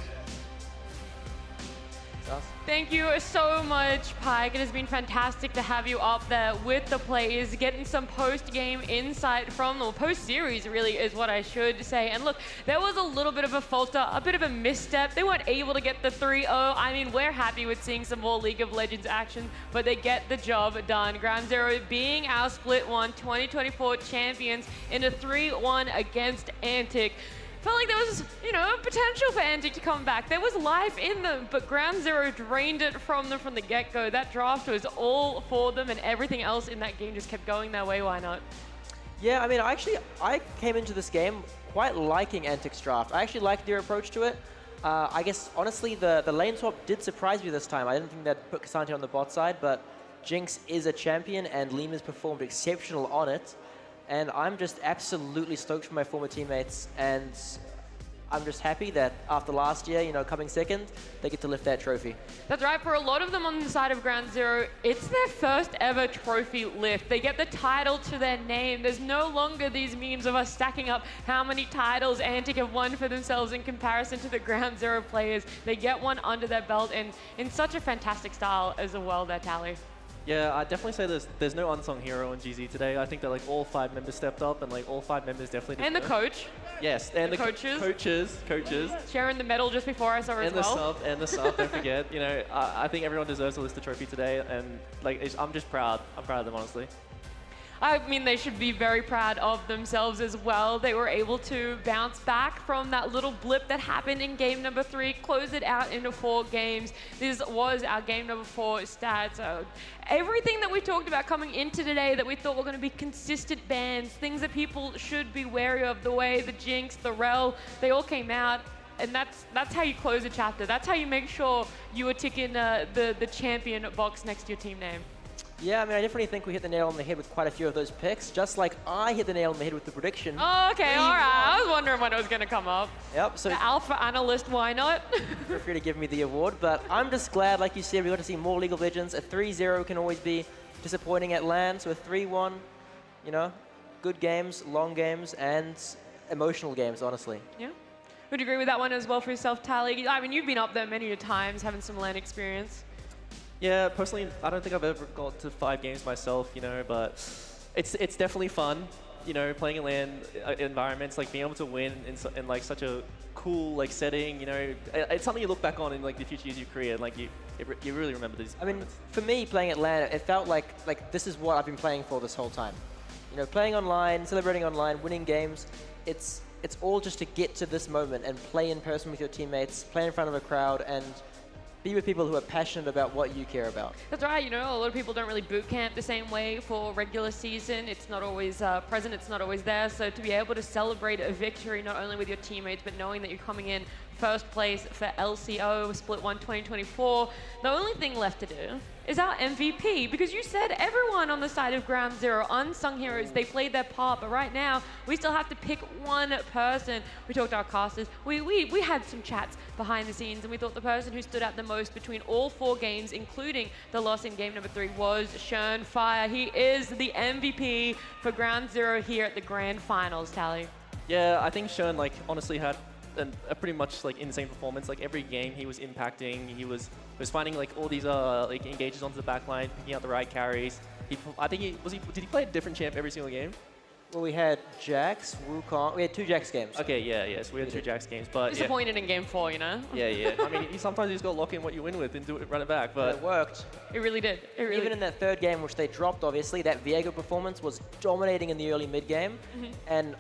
Speaker 4: Thank you so much, Pike. It has been fantastic to have you up there with the players, getting some post-game insight from them. Post-series, really, is what I should say. And look, there was a little bit of a falter, a bit of a misstep. They weren't able to get the 3-0. I mean, we're happy with seeing some more League of Legends action, but they get the job done. Ground Zero being our Split 1 2024 champions in a 3-1 against Antic. Felt like there was, you know, potential for Antic to come back. There was life in them, but Ground Zero drained it from them from the get-go. That draft was all for them, and everything else in that game just kept going their way. Why not?
Speaker 2: Yeah, I mean, I came into this game quite liking Antic's draft. I actually liked their approach to it. I guess, honestly, the lane swap did surprise me this time. I didn't think they'd put Cassante on the bot side, but Jinx is a champion, and Lima's performed exceptional on it. And I'm just absolutely stoked for my former teammates, and I'm just happy that after last year, you know, coming second, they get to lift that trophy.
Speaker 4: That's right. For a lot of them on the side of Ground Zero, it's their first ever trophy lift. They get the title to their name. There's no longer these memes of us stacking up how many titles Antic have won for themselves in comparison to the Ground Zero players. They get one under their belt, and in such a fantastic style as well, their tally.
Speaker 5: Yeah, I'd definitely say there's no unsung hero in GZ today. I think that like all 5 members stepped up, and like all 5 members definitely did.
Speaker 4: And the coach.
Speaker 5: Yes, and the
Speaker 4: coaches.
Speaker 5: Coaches.
Speaker 4: Sharing the medal just before I saw her as well.
Speaker 5: And the sub, don't forget. You know, I think everyone deserves a Lister trophy today, and like I'm just proud. I'm proud of them, honestly.
Speaker 4: I mean, they should be very proud of themselves as well. They were able to bounce back from that little blip that happened in game number 3, close it out into 4 games. This was our game number 4 stats. Everything that we talked about coming into today that we thought were going to be consistent bans, things that people should be wary of, the way the Jinx, the Rel, they all came out. And that's how you close a chapter. That's how you make sure you are ticking the champion box next to your team name.
Speaker 2: Yeah, I mean, I definitely think we hit the nail on the head with quite a few of those picks, just like I hit the nail on the head with the prediction.
Speaker 4: Oh, okay, all right. I was wondering when it was going to come up.
Speaker 2: Yep, so
Speaker 4: The alpha analyst, why not?
Speaker 2: feel free to give me the award, but I'm just glad, like you said, we got to see more League of Legends. A 3-0 can always be disappointing at LAN, so a 3-1, you know, good games, long games, and emotional games, honestly.
Speaker 4: Yeah. Would you agree with that one as well for yourself, Tally? I mean, you've been up there many times, having some LAN experience.
Speaker 5: Yeah, personally, I don't think I've ever got to 5 games myself, you know, but it's definitely fun, you know, playing in LAN environments, like being able to win in like such a cool like setting, you know, it's something you look back on in like the future years of your career, and like you really remember these.
Speaker 2: I mean, for me, playing at LAN, it felt like this is what I've been playing for this whole time. You know, playing online, celebrating online, winning games, it's all just to get to this moment and play in person with your teammates, play in front of a crowd, and be with people who are passionate about what you care about.
Speaker 4: That's right, you know, a lot of people don't really boot camp the same way for regular season. It's not always present, it's not always there. So to be able to celebrate a victory, not only with your teammates, but knowing that you're coming in first place for LCO Split 1 2024, the only thing left to do is our MVP, because you said everyone on the side of Ground Zero, unsung heroes, they played their part, but right now we still have to pick one person. We talked to our casters, we had some chats behind the scenes, and we thought the person who stood out the most between all 4 games, including the loss in game number 3, was Shern Fire. He is the MVP for Ground Zero here at the Grand Finals, Tally.
Speaker 5: Yeah, I think Shern like honestly had a pretty much like insane performance. Like every game he was impacting, he was finding like all these like engages onto the back line, picking out the right carries. Did he play a different champ every single game?
Speaker 2: Well, we had Jax, Wukong, we had 2 Jax games.
Speaker 5: Okay, yeah, so we had 2 Jax games, but
Speaker 4: Disappointed in game 4, you know?
Speaker 5: Yeah. I mean, sometimes you just got to lock in what you win with and run it back, but
Speaker 2: it worked.
Speaker 4: It really did. It really
Speaker 2: Even in that 3rd game, which they dropped, obviously, that Viego performance was dominating in the early mid game, and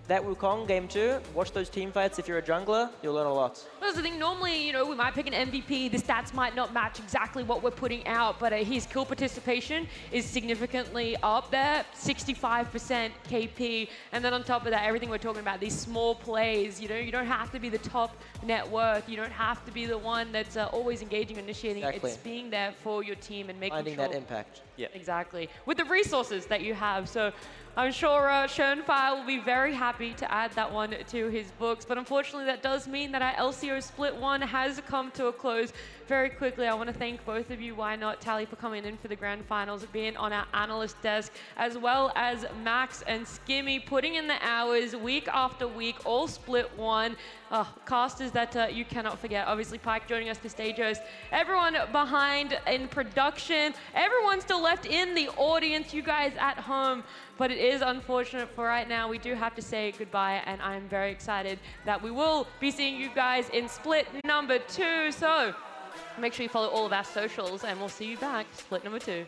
Speaker 2: that Wukong game 2, watch those team fights. If you're a jungler, you'll learn a lot.
Speaker 4: That's the thing. Normally, you know, we might pick an MVP. The stats might not match exactly what we're putting out, but his kill participation is significantly up there, 65% KP. And then on top of that, everything we're talking about, these small plays, you know, you don't have to be the top net worth. You don't have to be the one that's always engaging, initiating.
Speaker 2: Exactly.
Speaker 4: It's being there for your team and making
Speaker 2: Finding
Speaker 4: sure.
Speaker 2: that impact.
Speaker 5: Yeah.
Speaker 4: Exactly. With the resources that you have. So I'm sure Schoenfire will be very happy to add that one to his books. But unfortunately, that does mean that our LCO Split 1 has come to a close. Very quickly, I want to thank both of you, Why Not, Tally, for coming in for the grand finals, being on our analyst desk, as well as Max and Skimmy, putting in the hours week after week, all Split 1. Casters that you cannot forget. Obviously, Pike joining us to stage host. Everyone behind in production. Everyone still left in the audience. You guys at home. But it is unfortunate for right now. We do have to say goodbye, and I'm very excited that we will be seeing you guys in split number 2. So make sure you follow all of our socials, and we'll see you back split number 2.